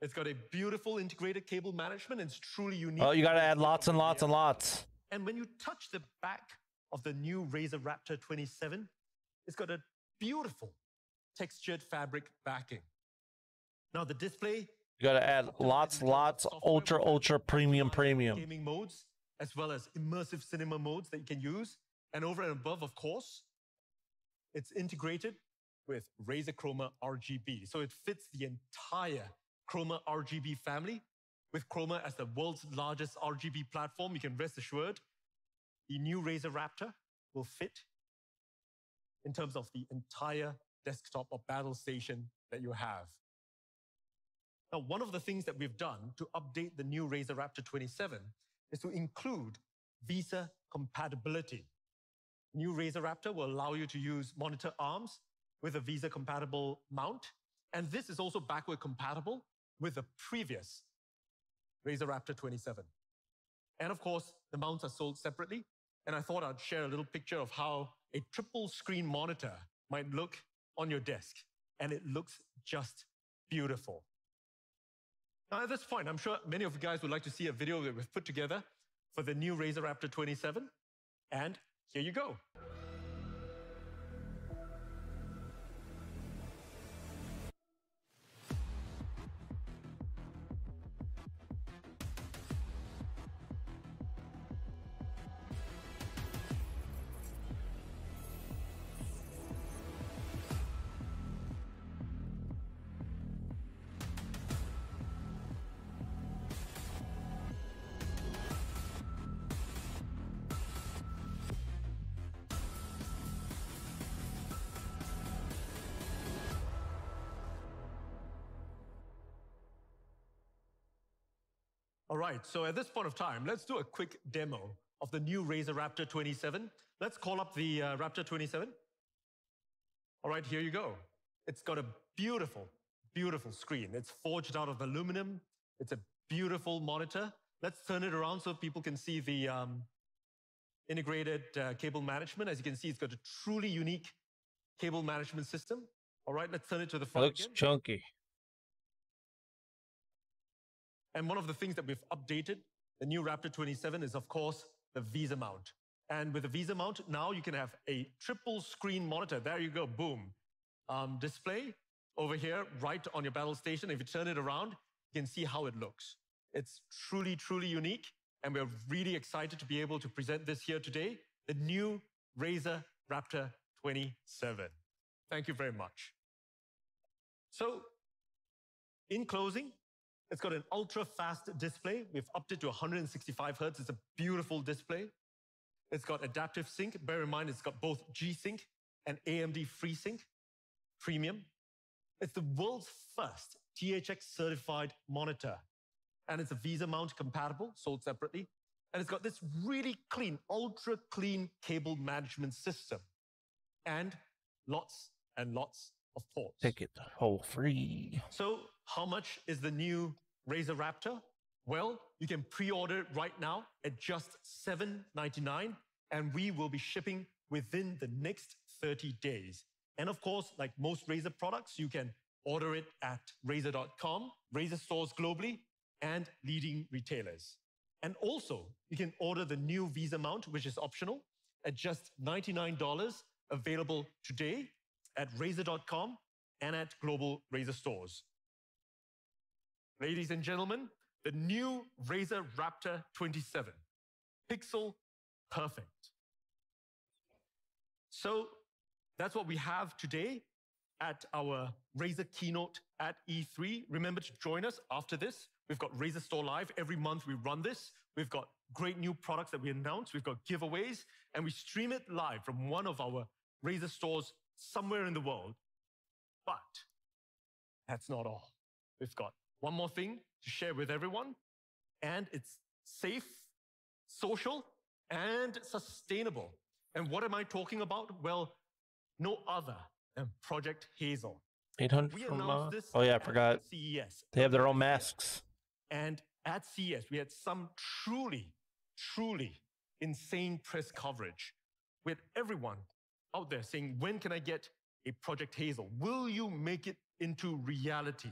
It's got a beautiful integrated cable management. It's truly unique. Oh, you got to add lots and lots and lots. And when you touch the back of the new Razer Raptor 27, it's got a beautiful textured fabric backing. Now the display, you got to add lots, ultra premium. Gaming modes, as well as immersive cinema modes that you can use. And over and above, of course, it's integrated with Razer Chroma RGB. So it fits the entire Chroma RGB family. With Chroma as the world's largest RGB platform, you can rest assured the new Razer Raptor will fit in terms of the entire desktop or battle station that you have. Now, one of the things that we've done to update the new Razer Raptor 27 is to include VESA compatibility. New Razer Raptor will allow you to use monitor arms with a VESA compatible mount, and this is also backward compatible with the previous Razer Raptor 27. And of course, the mounts are sold separately, and I thought I'd share a little picture of how a triple screen monitor might look on your desk, and it looks just beautiful. Now, at this point, I'm sure many of you guys would like to see a video that we've put together for the new Razer Raptor 27, and here you go. All right, so at this point of time, let's do a quick demo of the new Razer Raptor 27. Let's call up the Raptor 27. All right, here you go. It's got a beautiful, beautiful screen. It's forged out of aluminum. It's a beautiful monitor. Let's turn it around so people can see the integrated cable management. As you can see, it's got a truly unique cable management system. All right, let's turn it to the front Looks again. chunky. And one of the things that we've updated, the new Raptor 27, is, of course, the VESA mount. And with the VESA mount, now you can have a triple screen monitor. There you go, boom. Display over here, right on your battle station. If you turn it around, you can see how it looks. It's truly, truly unique. And we're really excited to be able to present this here today, the new Razer Raptor 27. Thank you very much. So, in closing, it's got an ultra-fast display. We've upped it to 165 Hertz. It's a beautiful display. It's got adaptive sync. Bear in mind, it's got both G-Sync and AMD FreeSync Premium. It's the world's first THX-certified monitor. And it's a VESA mount compatible, sold separately. And it's got this really clean, ultra-clean cable management system. And lots and lots of ports. Take it whole free. So how much is the new Razer Raptor? Well, you can pre-order it right now at just $799, and we will be shipping within the next 30 days. And of course, like most Razer products, you can order it at Razer.com, Razer stores globally, and leading retailers. And also, you can order the new VESA mount, which is optional, at just $99, available today at Razer.com and at global Razer stores. Ladies and gentlemen, the new Razer Raptor 27. Pixel perfect. So that's what we have today at our Razer keynote at E3. Remember to join us after this. We've got Razer Store Live. Every month we run this. We've got great new products that we announce. We've got giveaways, and we stream it live from one of our Razer stores somewhere in the world. But that's not all. We've got one more thing to share with everyone, and it's safe, social, and sustainable. And what am I talking about? Well, no other than Project Hazel. 800 We from announced this oh yeah, I at forgot. CES. They have their own masks. And at CES, we had some truly, truly insane press coverage with everyone out there saying, when can I get a Project Hazel? Will you make it into reality?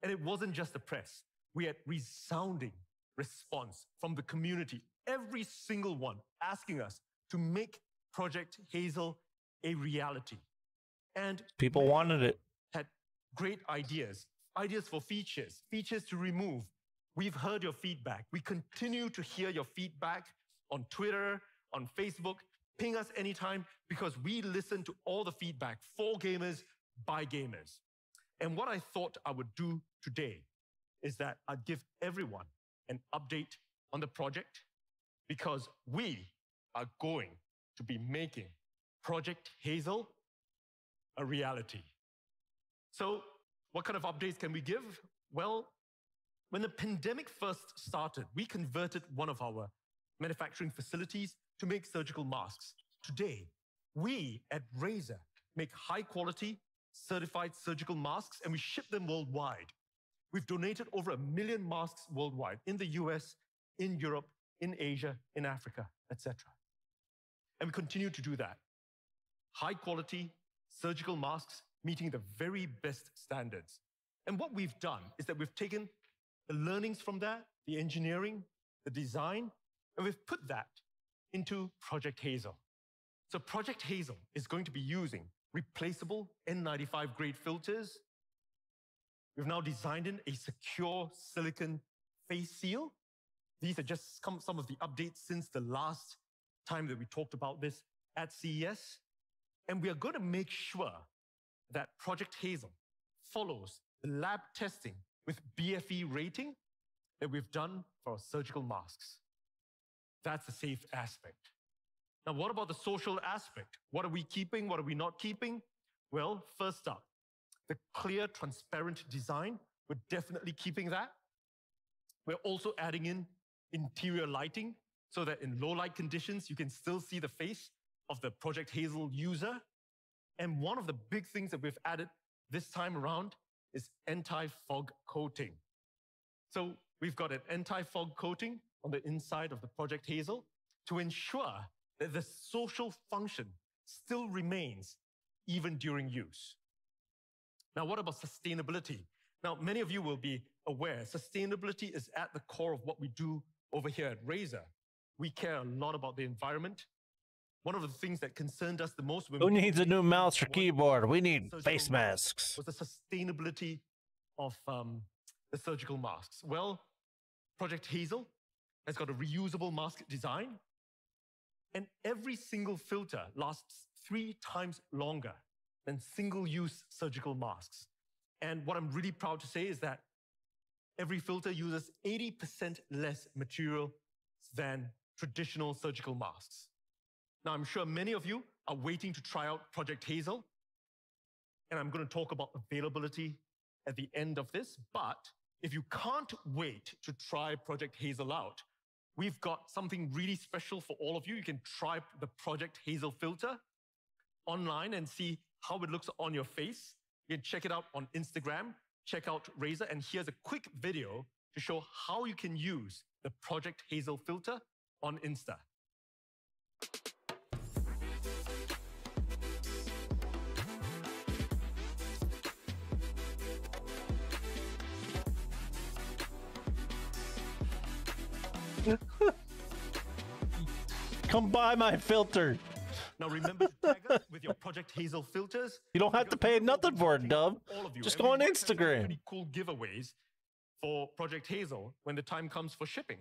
And it wasn't just the press. We had resounding response from the community, every single one asking us to make Project Hazel a reality. And People wanted it. had great ideas for features to remove. We've heard your feedback. We continue to hear your feedback on Twitter, on Facebook. Ping us anytime because we listen to all the feedback for gamers, by gamers. And what I thought I would do today is that I'd give everyone an update on the project because we are going to be making Project Hazel a reality. So what kind of updates can we give? Well, when the pandemic first started, we converted one of our manufacturing facilities to make surgical masks. Today, we at Razer make high quality, certified surgical masks, and we ship them worldwide. We've donated over 1 million masks worldwide in the US, in Europe, in Asia, in Africa, etc. And we continue to do that. High quality surgical masks meeting the very best standards. And what we've done is that we've taken the learnings from that, the engineering, the design, and we've put that into Project Hazel. So Project Hazel is going to be using replaceable N95 grade filters. We've now designed in a secure silicon face seal. These are just some of the updates since the last time that we talked about this at CES. And we are going to make sure that Project Hazel follows the lab testing with BFE rating that we've done for our surgical masks. That's the safe aspect. Now, what about the social aspect? What are we keeping? What are we not keeping? Well, first up, the clear, transparent design. We're definitely keeping that. We're also adding in interior lighting so that in low light conditions, you can still see the face of the Project Hazel user. And one of the big things that we've added this time around is anti-fog coating. So we've got an anti-fog coating on the inside of the Project Hazel to ensure that the social function still remains even during use. Now, what about sustainability? Now, many of you will be aware, sustainability is at the core of what we do over here at Razer. We care a lot about the environment. One of the things that concerned us the most when who needs a new mouse or keyboard? We need face masks. Was the sustainability of the surgical masks. Well, Project Hazel has got a reusable mask design, and every single filter lasts 3 times longer than single-use surgical masks. And what I'm really proud to say is that every filter uses 80% less material than traditional surgical masks. Now, I'm sure many of you are waiting to try out Project Hazel, and I'm going to talk about availability at the end of this. But if you can't wait to try Project Hazel out, we've got something really special for all of you. You can try the Project Hazel filter online and see how it looks on your face. You can check it out on Instagram, check out Razer, and here's a quick video to show how you can use the Project Hazel filter on Insta. Come buy my filter. Now remember to tag us with your Project Hazel filters. You don't have to pay nothing for it, Dub. Just go on Instagram. Pretty cool giveaways for Project Hazel when the time comes for shipping.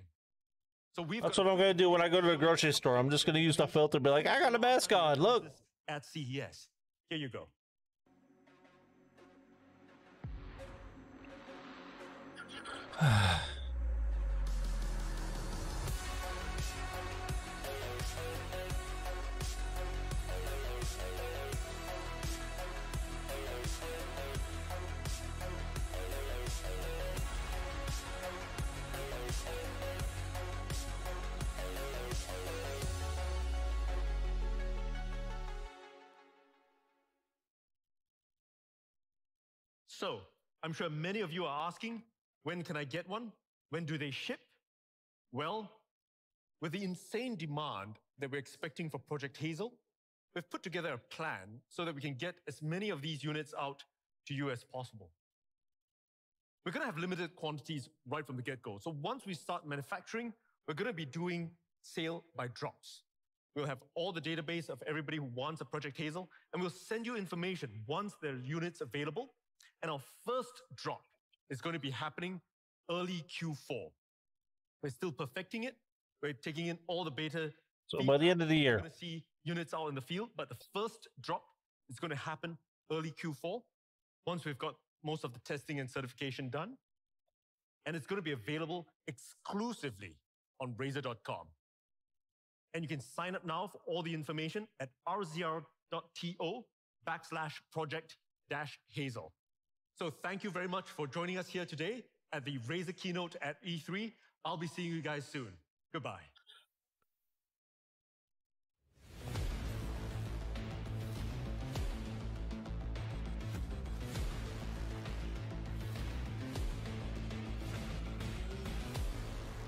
So that's what I'm going to do when I go to the grocery store. I'm just going to use the filter and be like, I got a mask on, look. At CES. Here you go. So, I'm sure many of you are asking, when can I get one? When do they ship? Well, with the insane demand that we're expecting for Project Hazel, we've put together a plan so that we can get as many of these units out to you as possible. We're going to have limited quantities right from the get-go. So once we start manufacturing, we're going to be doing sale by drops. We'll have all the database of everybody who wants a Project Hazel, and we'll send you information once there are units available. And our first drop is going to be happening early Q4. We're still perfecting it. We're taking in all the beta. So by the end of the year, we're going to see units out in the field, but the first drop is going to happen early Q4 once we've got most of the testing and certification done. And it's going to be available exclusively on Razer.com. And you can sign up now for all the information at rzr.to/Project /project-hazel. So thank you very much for joining us here today at the Razer keynote at E3. I'll be seeing you guys soon. Goodbye.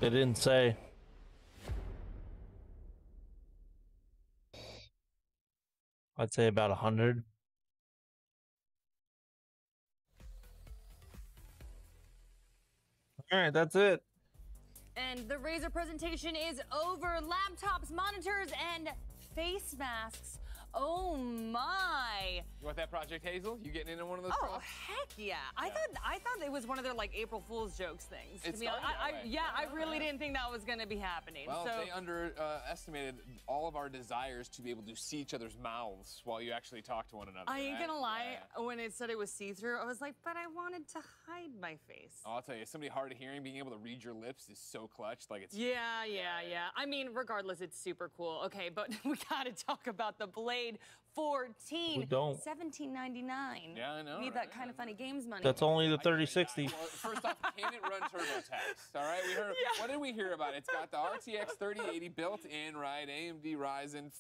They didn't say. I'd say about 100. All right, that's it. And the Razer presentation is over. Laptops, monitors, and face masks. Oh my! You want that Project Hazel? You getting into one of those? Oh props? heck yeah! I thought it was one of their like April Fool's jokes things. It's To be honest, starting that way. I really didn't think that was going to be happening. Well, so they underestimated all of our desires to be able to see each other's mouths while you actually talk to one another. I ain't right? gonna lie. When it said it was see-through, I was like, but I wanted to hide my face. Oh, I'll tell you, somebody hard of hearing, being able to read your lips is so clutch. Like it's. Yeah. I mean, regardless, it's super cool. Okay, but we gotta talk about the Blade 14. We don't. $17.99. Yeah, I know. Need that kind of funny games money. That's only the 3060. Well, first off, can it run TurboTax? All right, we heard. Yeah. What did we hear about? It's got the RTX 3080 built in, right? AMD Ryzen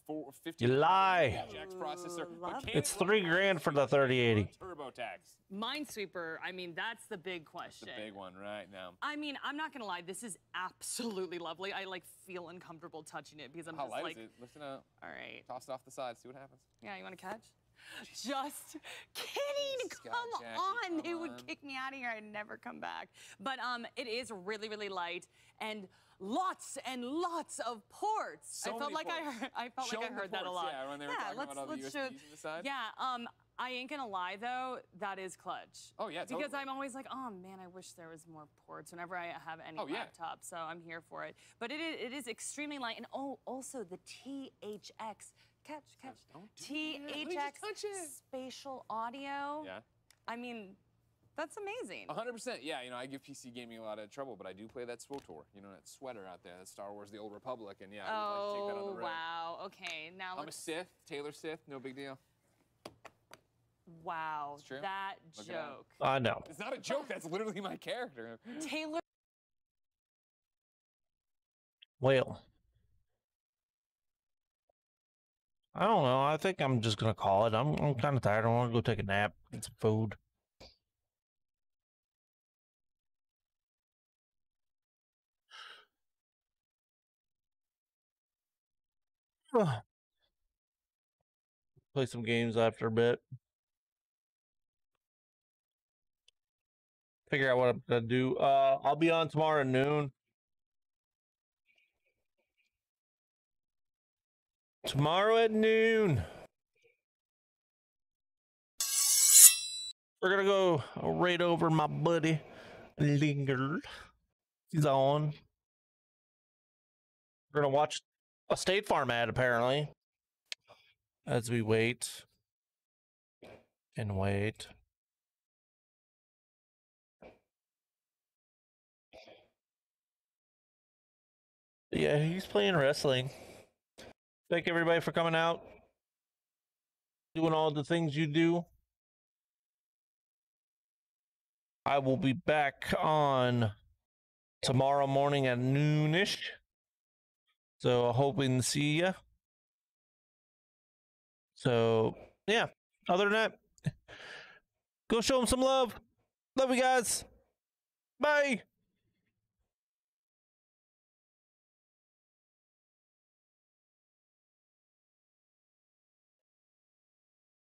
50. You lie. GX processor. But can It's it run $3,000 for the 3080. TurboTax? Minesweeper, I mean, that's the big question. The big one right now. I mean, I'm not gonna lie, this is absolutely lovely. I like feel uncomfortable touching it because I'm How just light like, is it? Lift it up. all right. Toss it off the side. See what happens. Yeah, you want to catch? Just kidding. Scott, Come Jackie, on. They come would on. kick me out of here. I'd never come back. But it is really, really light and lots and lots of ports. So I felt many like ports. I felt Show like I them the heard that a ports, lot. yeah, when they were talking about all the let's show. USBs on the side. Yeah. I ain't gonna lie though, that is clutch. Oh yeah, Because totally. I'm always like, oh man, I wish there was more ports whenever I have any Oh, yeah. laptop. So I'm here for it. But it is extremely light, and also the THX. Catch. THX spatial audio. Yeah. I mean, that's amazing. 100%. Yeah, you know, I give PC gaming a lot of trouble, but I do play that SWTOR. You know, that sweater out there, that Star Wars: The Old Republic, and yeah, I would like to take that on the road. Wow. Okay, now I'm a let's. Sith, Taylor Sith, no big deal. Wow, It's true. that Look it up. joke. I know. It's not a joke. That's literally my character. Taylor. Well, I don't know. I think I'm just gonna call it. I'm kind of tired. I want to go take a nap, get some food. Play some games after a bit. Figure out what I'm gonna do. I'll be on tomorrow at noon. Tomorrow at noon. We're gonna go raid over my buddy Linger. He's on. We're gonna watch a State Farm ad apparently. As we wait and wait. Yeah, he's playing wrestling. Thank everybody for coming out. Doing all the things you do. I will be back on tomorrow morning at noonish. So hoping to see ya. So yeah, other than that, go show them some love. Love you guys. Bye.